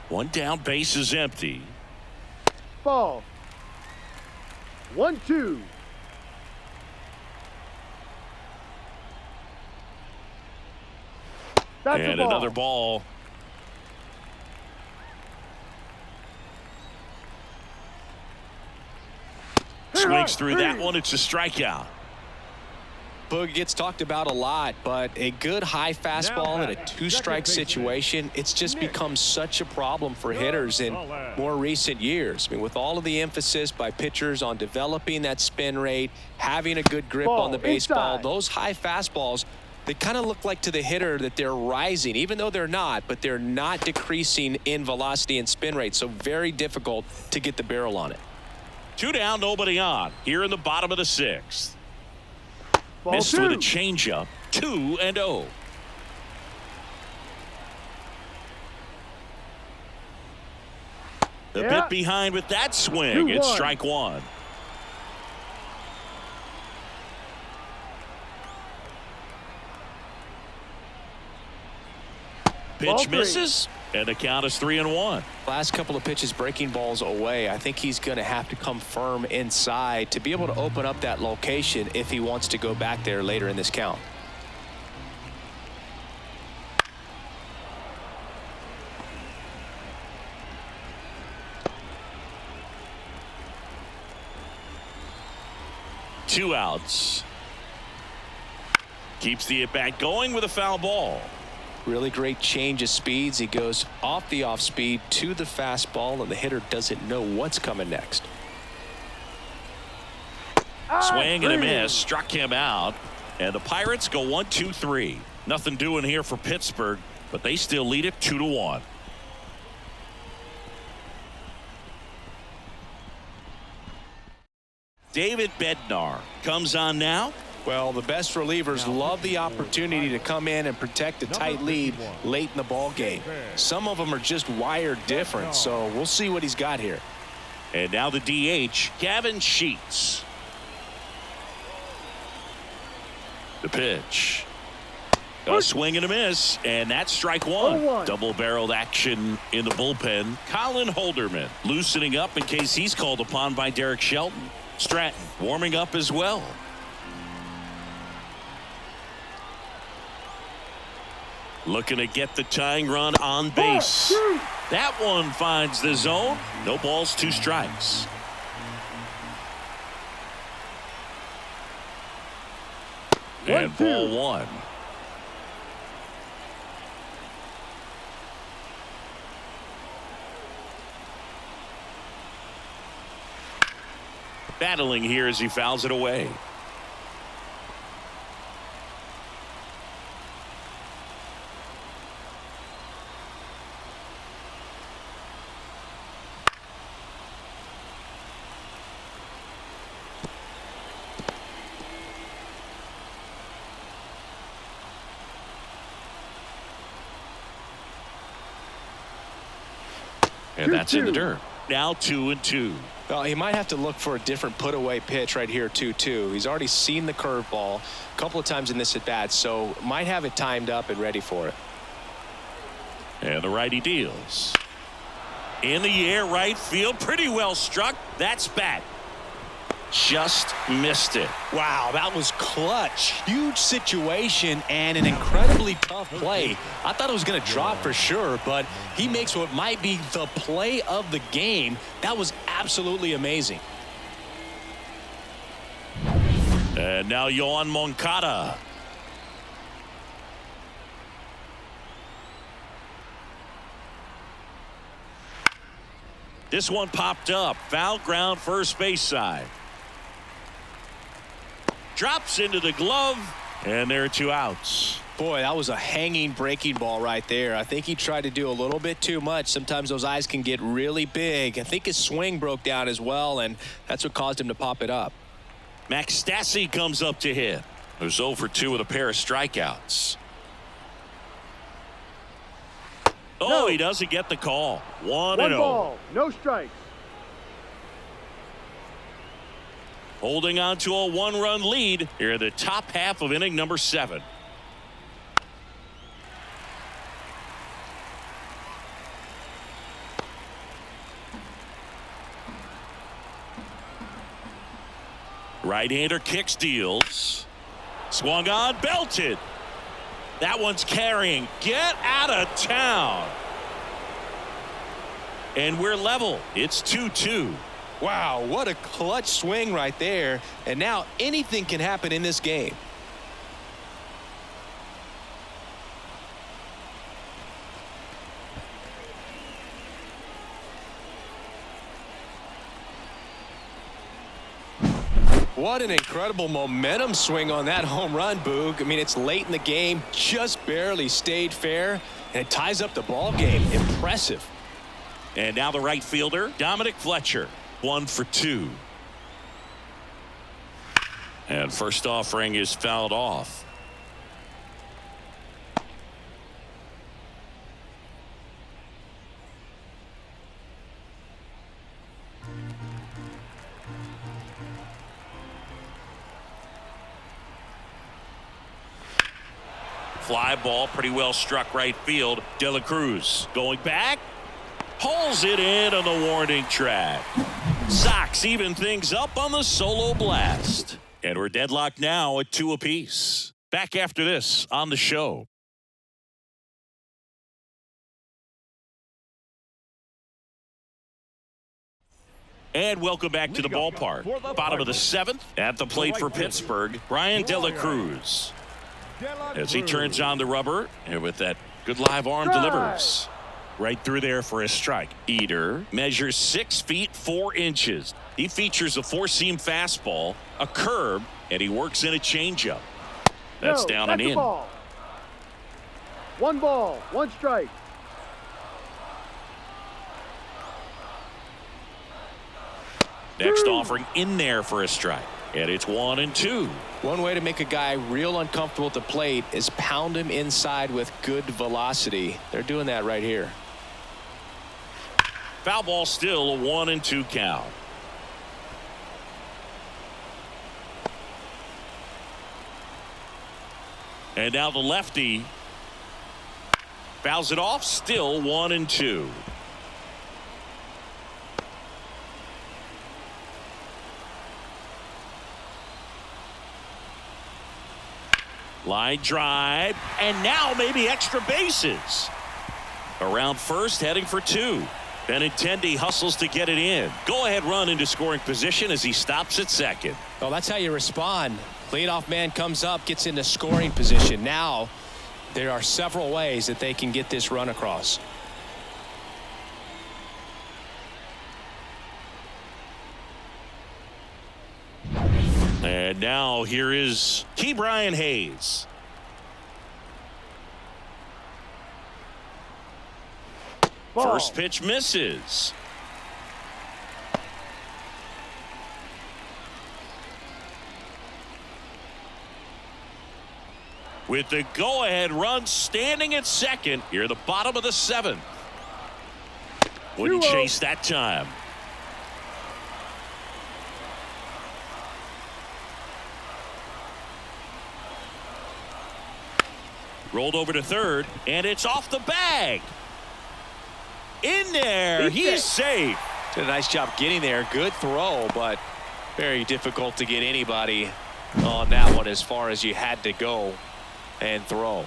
1 down, base is empty. Ball. 1-2. That's And a ball. another ball. Swings through that one. It's a strikeout. Boog gets talked about a lot, but a good high fastball in a 2-strike situation, it's just become such a problem for hitters in more recent years. I mean, with all of the emphasis by pitchers on developing that spin rate, having a good grip on the baseball, those high fastballs, they kind of look like to the hitter that they're rising, even though they're not, but they're not decreasing in velocity and spin rate, so very difficult to get the barrel on it. 2 down, nobody on. Here in the bottom of the 6th. Ball Missed 2. with a changeup. 2-0. A bit behind with that swing. It's strike 1. Pitch misses, and the count is 3-1. Last couple of pitches breaking balls away. I think he's going to have to come firm inside to be able to open up that location if he wants to go back there later in this count. Two outs. Keeps the at-bat going with a foul ball. Really great change of speeds. He goes off the off speed to the fastball, and the hitter doesn't know what's coming next. Swing and a miss. Struck him out. And the Pirates go 1-2-3. Nothing doing here for Pittsburgh, but they still lead it 2-1. David Bednar comes on now. Well, the best relievers love the opportunity to come in and protect a tight lead late in the ball game. Some of them are just wired different, so we'll see what he's got here. And now the DH, Gavin Sheets. The pitch. A swing and a miss, and that's strike 1. Double-barreled action in the bullpen. Colin Holderman loosening up in case he's called upon by Derek Shelton. Stratton warming up as well. Looking to get the tying run on base. That one finds the zone. No balls, 2 strikes. And ball 1. Battling here as he fouls it away. And that's in the dirt. Now 2-2. Well, he might have to look for a different put-away pitch right here, 2-2. He's already seen the curveball a couple of times in this at-bat, so might have it timed up and ready for it. And the righty deals. In the air, right field. Pretty well struck. That's back. Just missed it. Wow, that was clutch. Huge situation and an incredibly tough play. I thought it was going to drop for sure, but he makes what might be the play of the game. That was absolutely amazing. And now Yoan Moncada. This one popped up. Foul ground, first base side. Drops into the glove, and there are 2 outs. Boy, that was a hanging breaking ball right there. I think he tried to do a little bit too much. Sometimes those eyes can get really big. I think his swing broke down as well, and that's what caused him to pop it up. Max Stassi comes up to hit. There's 0 for 2 with a pair of strikeouts. Oh, No. He doesn't get the call. 1-0. 1 ball, no strikes. Holding on to a 1-run lead here in the top half of inning number 7. Right-hander kicks, deals. Swung on, belted. That one's carrying. Get out of town. And we're level. It's 2-2. Wow, what a clutch swing right there. And now anything can happen in this game. What an incredible momentum swing on that home run, Boog. I mean, it's late in the game, just barely stayed fair, and it ties up the ball game. Impressive. And now the right fielder, Dominic Fletcher. 1 for 2. And first offering is fouled off. Fly ball, pretty well struck right field. De La Cruz going back. Pulls it in on the warning track. Sox even things up on the solo blast. And we're deadlocked now at 2 apiece. Back after this on the show. And welcome back to the ballpark. Bottom of the 7th at the plate for Pittsburgh, Brian De La Cruz. As he turns on the rubber and with that good live arm delivers. Right through there for a strike. Eater measures 6 feet 4 inches. He features a 4-seam fastball, a curve, and he works in a changeup. That's down and in. Ball. 1 ball, 1 strike. Next offering in there for a strike. And it's 1-2. One way to make a guy real uncomfortable at the plate is pound him inside with good velocity. They're doing that right here. Foul ball, still a 1-2 count. And now the lefty fouls it off, still 1-2. Line drive, and now maybe extra bases. Around first, heading for two. Benintendi hustles to get it in. Go-ahead run into scoring position as he stops at second. Well, that's how you respond. Leadoff man comes up, gets into scoring position. Now, there are several ways that they can get this run across. And now here is Brian Hayes. Ball. First pitch misses. With the go-ahead run standing at second, here at the bottom of the seventh. Wouldn't chase that time. Rolled over to third, and it's off the bag. In there, he's safe. Did a nice job getting there. Good throw, but very difficult to get anybody on that one as far as you had to go and throw.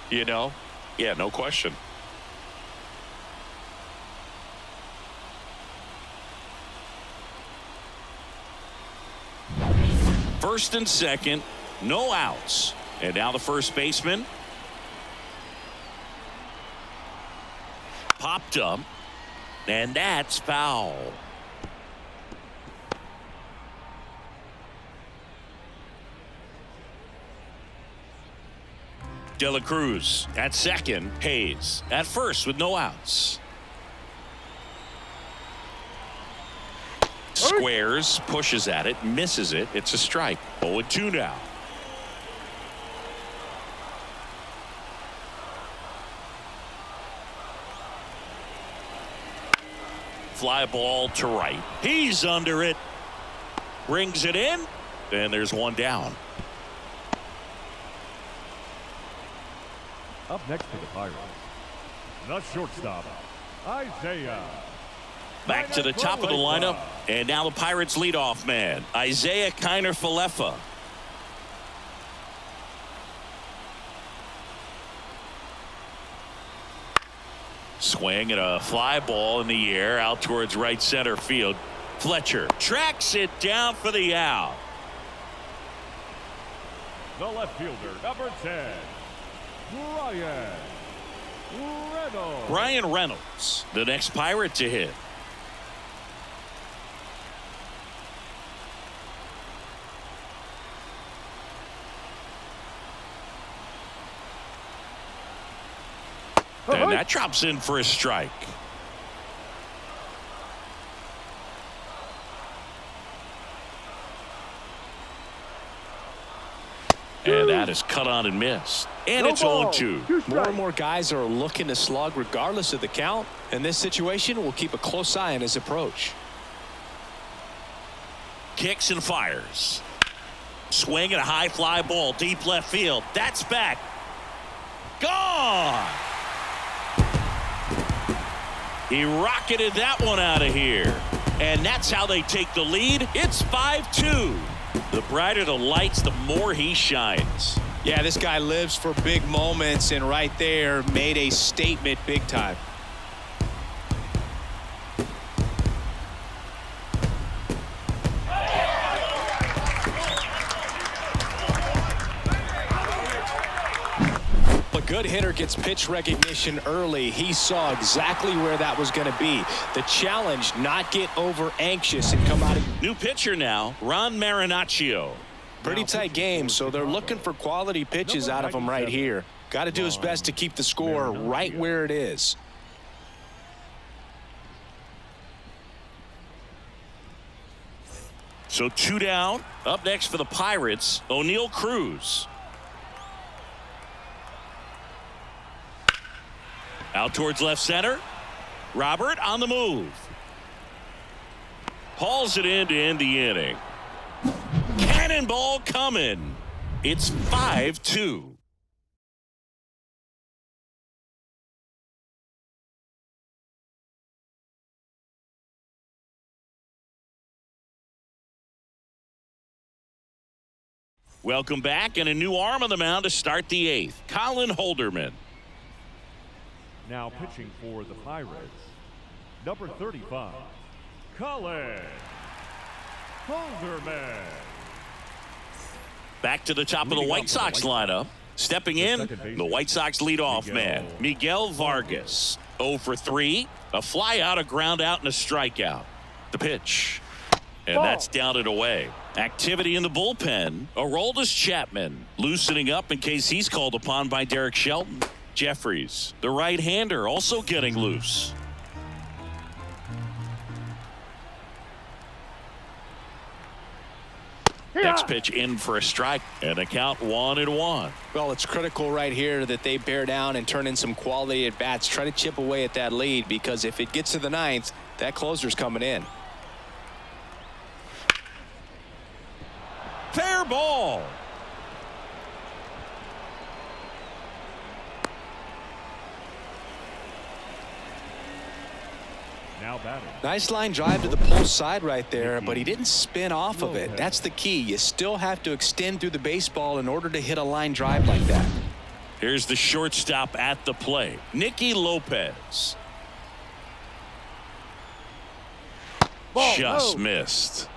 You know? Yeah, no question. First and second, no outs. And now the first baseman. Popped up, and that's foul. De La Cruz at second. Hayes at first with no outs. Squares, pushes at it, misses it. It's a strike. 0-2 now. Fly ball to right. He's under it. Brings it in. And there's one down. Up next for the Pirates, the shortstop, Isaiah. Back to the top of the lineup. And now the Pirates leadoff man, Isaiah Kiner-Falefa. Swing and a fly ball in the air out towards right center field. Fletcher tracks it down for the out. The left fielder, number 10, Brian Reynolds, the next Pirate to hit. And that drops in for a strike. And that is cut on and missed. And it's 0-2. More and more guys are looking to slug regardless of the count. In this situation, we'll keep a close eye on his approach. Kicks and fires. Swing and a high fly ball deep left field. That's back. Gone. He rocketed that one out of here. And that's how they take the lead. It's 5-2. The brighter the lights, the more he shines. Yeah, this guy lives for big moments, and right there made a statement big time. A good hitter gets pitch recognition early. He saw exactly where that was going to be. The challenge, not get over anxious and come out of... New pitcher now, Ron Marinaccio. Pretty tight game, so they're looking for quality pitches out of him right here. Got to do his best to keep the score right where it is. So 2 down. Up next for the Pirates, O'Neal Cruz. Out towards left center. Robert on the move. Hauls it in to end the inning. Cannonball coming. It's 5-2. Welcome back, and a new arm on the mound to start the 8th. Colin Holderman. Now pitching for the Pirates, number 35, Colin Holderman. Back to the top of the White Sox lineup. Stepping in, the White Sox leadoff man, Miguel Vargas. 0 for 3, a fly out, a ground out, and a strikeout. The pitch. And that's down and away. Activity in the bullpen. Aroldis Chapman loosening up in case he's called upon by Derek Shelton. Jeffries, the right-hander, also getting loose. Next pitch in for a strike, and a count 1-1. Well, it's critical right here that they bear down and turn in some quality at bats. Try to chip away at that lead, because if it gets to the 9th, that closer's coming in. Fair ball. Now batting. Nice line drive to the post side right there, but he didn't spin off of it. That's the key. You still have to extend through the baseball in order to hit a line drive like that. Here's the shortstop at the plate, Nicky Lopez. Just missed.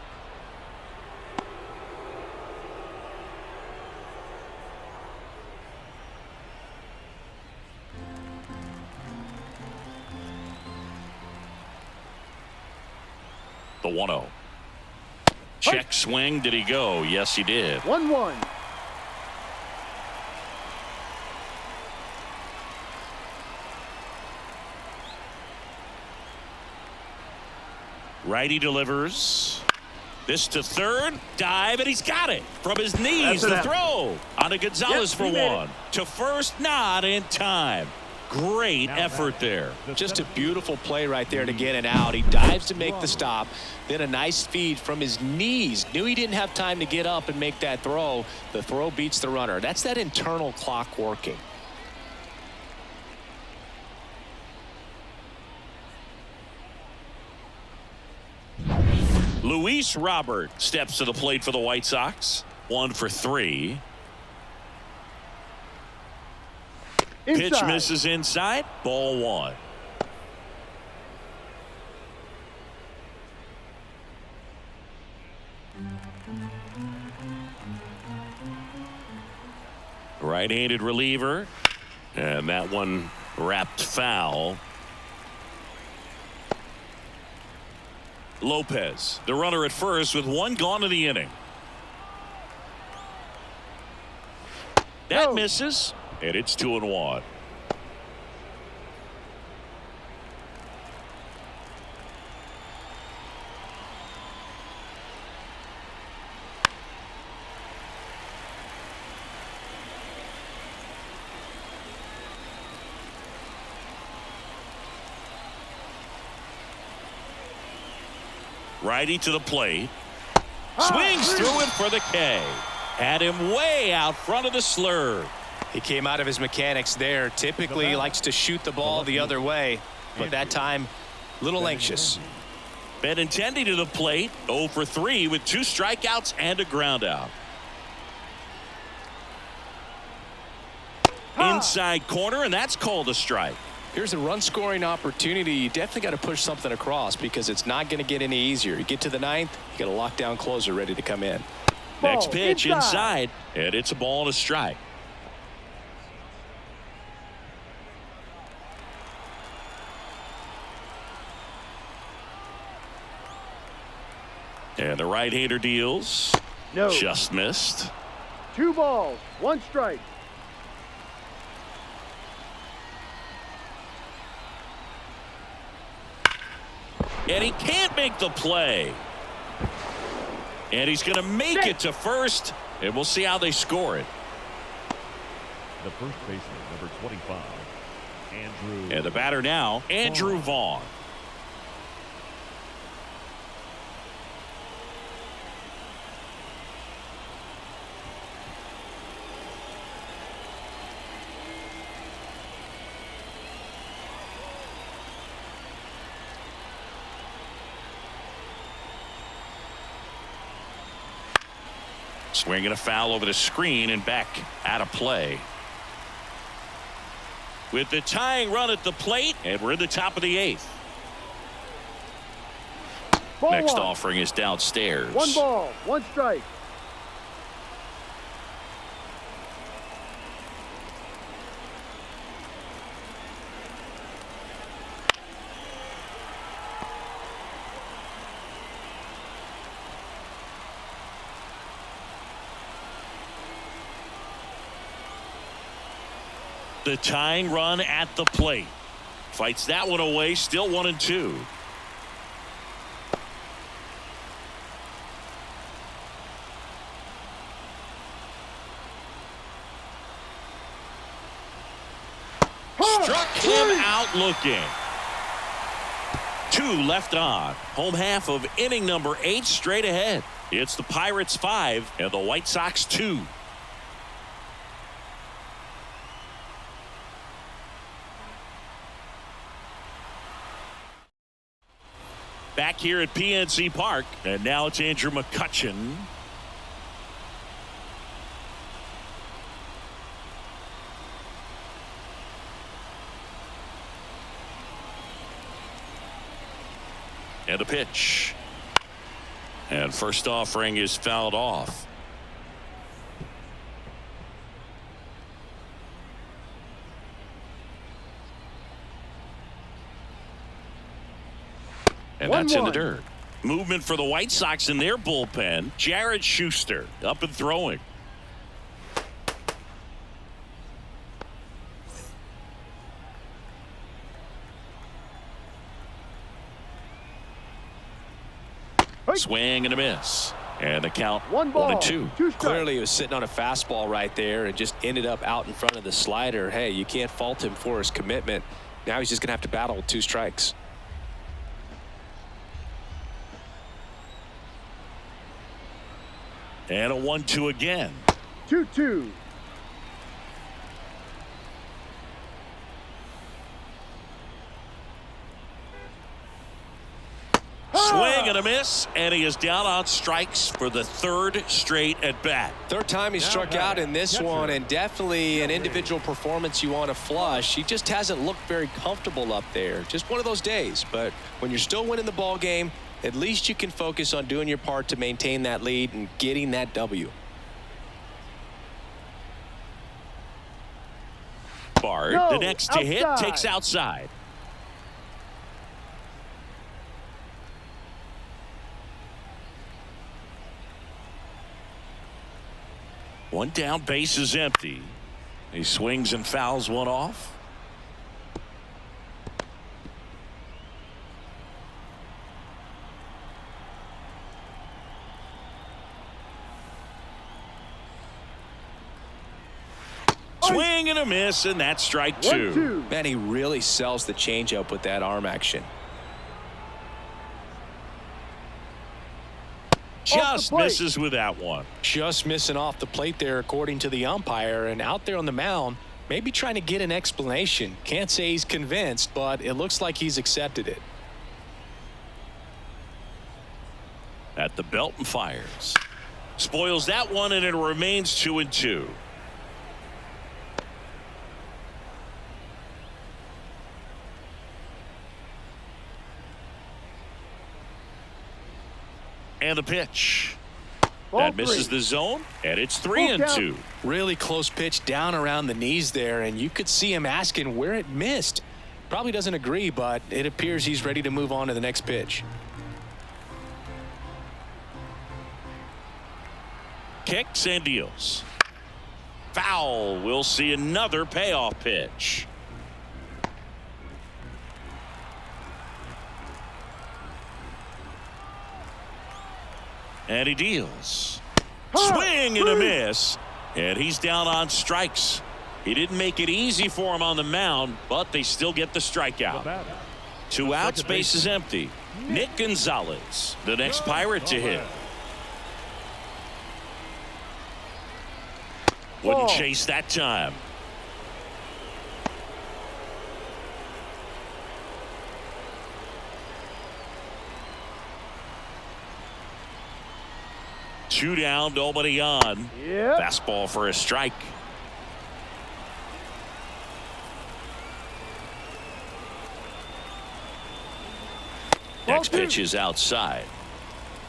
The 1-0. Check swing. Did he go? Yes, he did. 1-1. Righty delivers. This to third. Dive, and he's got it. From his knees, the throw. On to Gonzalez for one. To first, not in time. Great effort there. Just a beautiful play right there to get it out. He dives to make the stop. Then a nice feed from his knees. Knew he didn't have time to get up and make that throw. The throw beats the runner. That's that internal clock working. Luis Robert steps to the plate for the White Sox. 1 for 3. Inside. Pitch misses inside. Ball 1. Right-handed reliever. And that one wrapped foul. Lopez, the runner at first with 1 gone in the inning. That misses. And it's 2-1. Righty to the plate. Swings through it for the K. Had him way out front of the slurve. He came out of his mechanics there. Typically likes to shoot the ball the other way, but that time a little anxious. Benintendi to the plate. 0 for 3 with 2 strikeouts and a ground out. Inside corner, and that's called a strike. Here's a run scoring opportunity. You definitely got to push something across, because it's not going to get any easier. You get to the 9th, you got a lockdown closer ready to come in. Next pitch inside, and it's a ball and a strike. And the right-hander deals. No. Just missed. 2 balls, 1 strike. And he can't make the play. And he's going to make it to first. And we'll see how they score it. The first baseman, number 25, Andrew. And the batter now, Andrew Vaughn. Swinging a foul over the screen and back out of play. With the tying run at the plate, and we're in the top of the 8th. Ball Next one. offering is downstairs. 1 ball, 1 strike. The tying run at the plate. Fights that one away, still 1-2. Struck him out looking. 2 left on. Home half of inning number 8 straight ahead. It's the Pirates 5 and the White Sox 2. Back here at PNC Park, and now it's Andrew McCutchen. And a pitch. And first offering is fouled off. And that's in the dirt. Movement for the White Sox in their bullpen. Jared Schuster up and throwing. Swing and a miss. And the count 1 ball, 1-2. 2 strikes. Clearly he was sitting on a fastball right there and just ended up out in front of the slider. Hey, you can't fault him for his commitment. Now he's just going to have to battle with 2 strikes. And a 1-2 again. 2-2. Swing and a miss, and he is down on strikes for the 3rd straight at bat. 3rd time he struck out in this one, and definitely an individual performance you want to flush. He just hasn't looked very comfortable up there. Just one of those days. But when you're still winning the ball game, at least you can focus on doing your part to maintain that lead and getting that W. Bard, No, the next to hit, outside. takes outside. One down, base is empty. He swings and fouls one off. Swing and a miss, and that's strike 2. 1-2. Man, he really sells the changeup with that arm action. Just plate. misses with that one. Just missing off the plate there, according to the umpire, and out there on the mound, maybe trying to get an explanation. Can't say he's convinced, but it looks like he's accepted it. At the belt and fires. Spoils that one, and it remains 2-2. And the pitch. Ball That misses 3. the zone, and it's 3-2. Really close pitch down around the knees there, and you could see him asking where it missed. Probably doesn't agree, but it appears he's ready to move on to the next pitch. Kicks and deals. Foul. We'll see another payoff pitch. And he deals. Swing and a miss. And he's down on strikes. He didn't make it easy for him on the mound, but they still get the strikeout. 2 outs, base is empty. Nick Gonzalez, the next Pirate to hit. Wouldn't chase that time. 2 down, nobody on. Yep. Fastball for a strike. Next pitch is outside.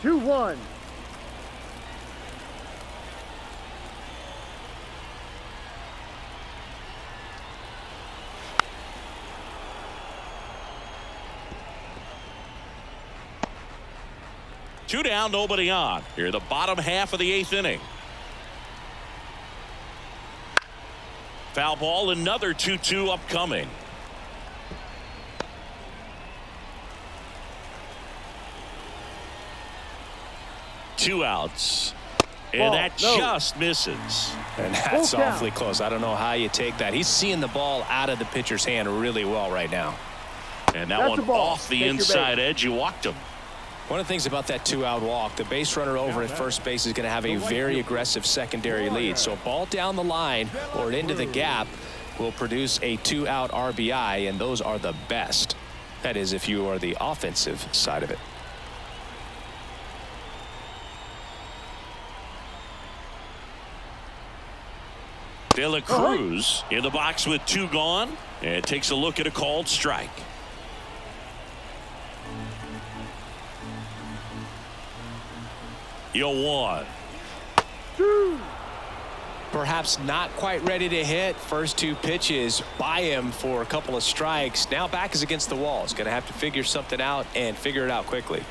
2-1. Two down, nobody on. Here, the bottom half of the 8th inning. Foul ball, another 2-2 upcoming. Two outs. And that just misses. And that's awfully close. I don't know how you take that. He's seeing the ball out of the pitcher's hand really well right now. And that one off the inside edge. You walked him. One of the things about that 2-out walk, the base runner over at first base is going to have a very aggressive secondary lead. So a ball down the line or into the gap will produce a 2-out RBI, and those are the best. That is, if you are the offensive side of it. De La Cruz in the box with 2 gone, and takes a look at a called strike. Yo, 1. 2. Perhaps not quite ready to hit. First 2 pitches by him for a couple of strikes. Now back is against the wall. He's going to have to figure something out and figure it out quickly.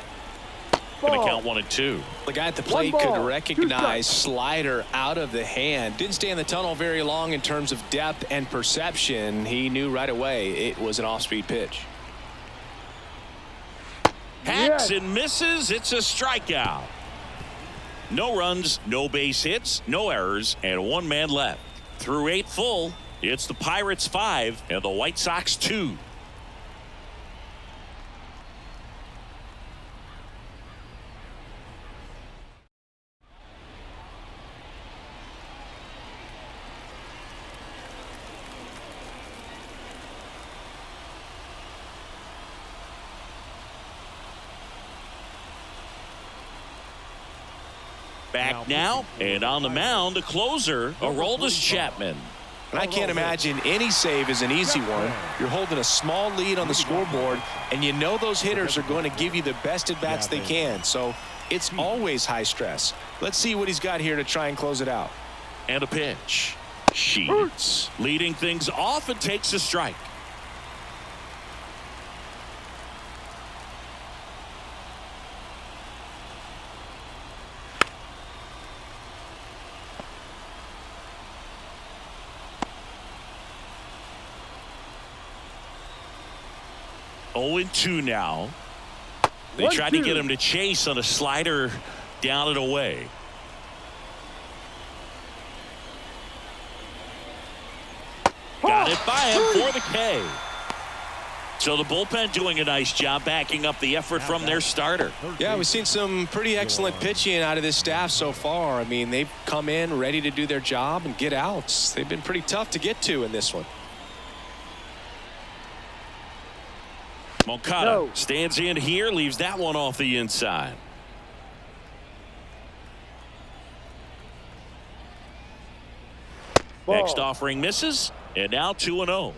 Going to count 1 and 2. The guy at the plate could recognize slider out of the hand. Didn't stay in the tunnel very long in terms of depth and perception. He knew right away it was an off-speed pitch. Hacks and misses. It's a strikeout. No runs, no base hits, no errors, and 1 man left. Through 8 full, it's the Pirates 5 and the White Sox 2. Back now, and on the mound, the closer, Aroldis Chapman. I can't imagine any save is an easy one. You're holding a small lead on the scoreboard, and you know those hitters are going to give you the best at-bats they can. So it's always high stress. Let's see what he's got here to try and close it out. And a pitch. Sheets leading things off and takes a strike. Oh, 2 now. They tried to get him to chase on a slider down and away. Got it by him for the K. So the bullpen doing a nice job backing up the effort from their starter. Yeah, we've seen some pretty excellent pitching out of this staff so far. I mean, they've come in ready to do their job and get outs. They've been pretty tough to get to in this one. Moncada stands in here, leaves that one off the inside. Next offering misses, and now 2-0.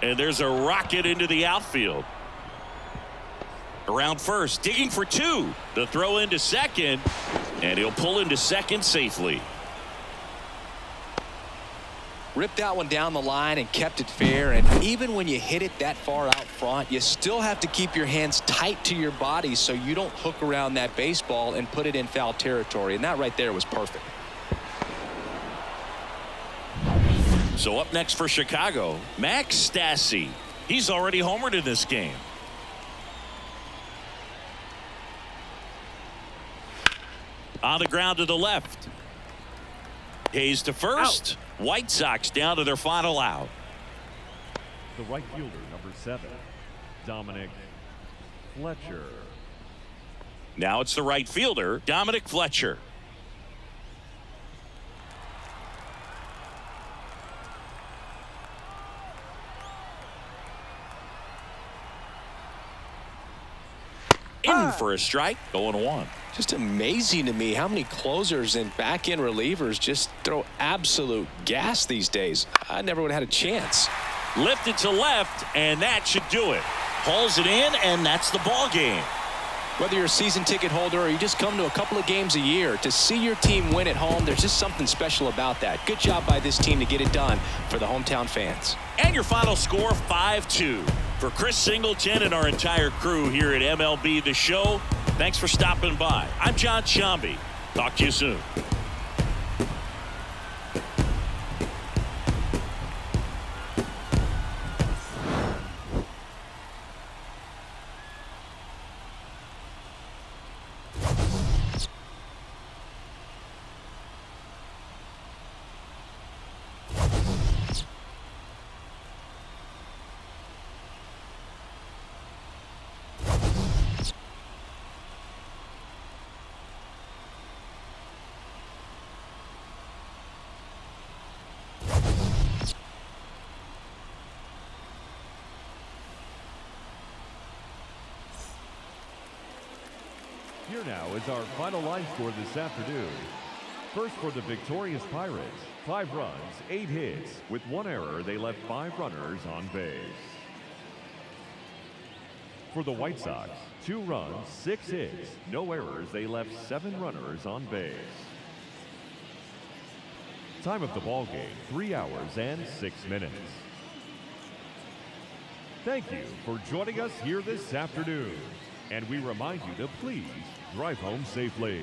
And there's a rocket into the outfield. Around first, digging for 2. The throw into second, and he'll pull into second safely. Ripped that one down the line and kept it fair. And even when you hit it that far out front, you still have to keep your hands tight to your body so you don't hook around that baseball and put it in foul territory. And that right there was perfect. So up next for Chicago, Max Stassi. He's already homered in this game. On the ground to the left. Hayes to first. White Sox down to their final out. The right fielder, number 7, Dominic Fletcher. Now it's the right fielder, Dominic Fletcher. in for a strike, going one. Just amazing to me how many closers and back-end relievers just throw absolute gas these days. I never would have had a chance. Lifted to left, and that should do it. Hauls it in, and that's the ball game. Whether you're a season ticket holder or you just come to a couple of games a year, to see your team win at home, there's just something special about that. Good job by this team to get it done for the hometown fans. And your final score, 5-2. For Chris Singleton and our entire crew here at MLB The Show, thanks for stopping by. I'm John Shambi. Talk to you soon. Here now is our final line score this afternoon. First for the victorious Pirates, 5 runs, 8 hits. With 1 error, they left 5 runners on base. For the White Sox, 2 runs, 6 hits. No errors, they left 7 runners on base. Time of the ball game, 3 hours and 6 minutes. Thank you for joining us here this afternoon. And we remind you to please drive home safely.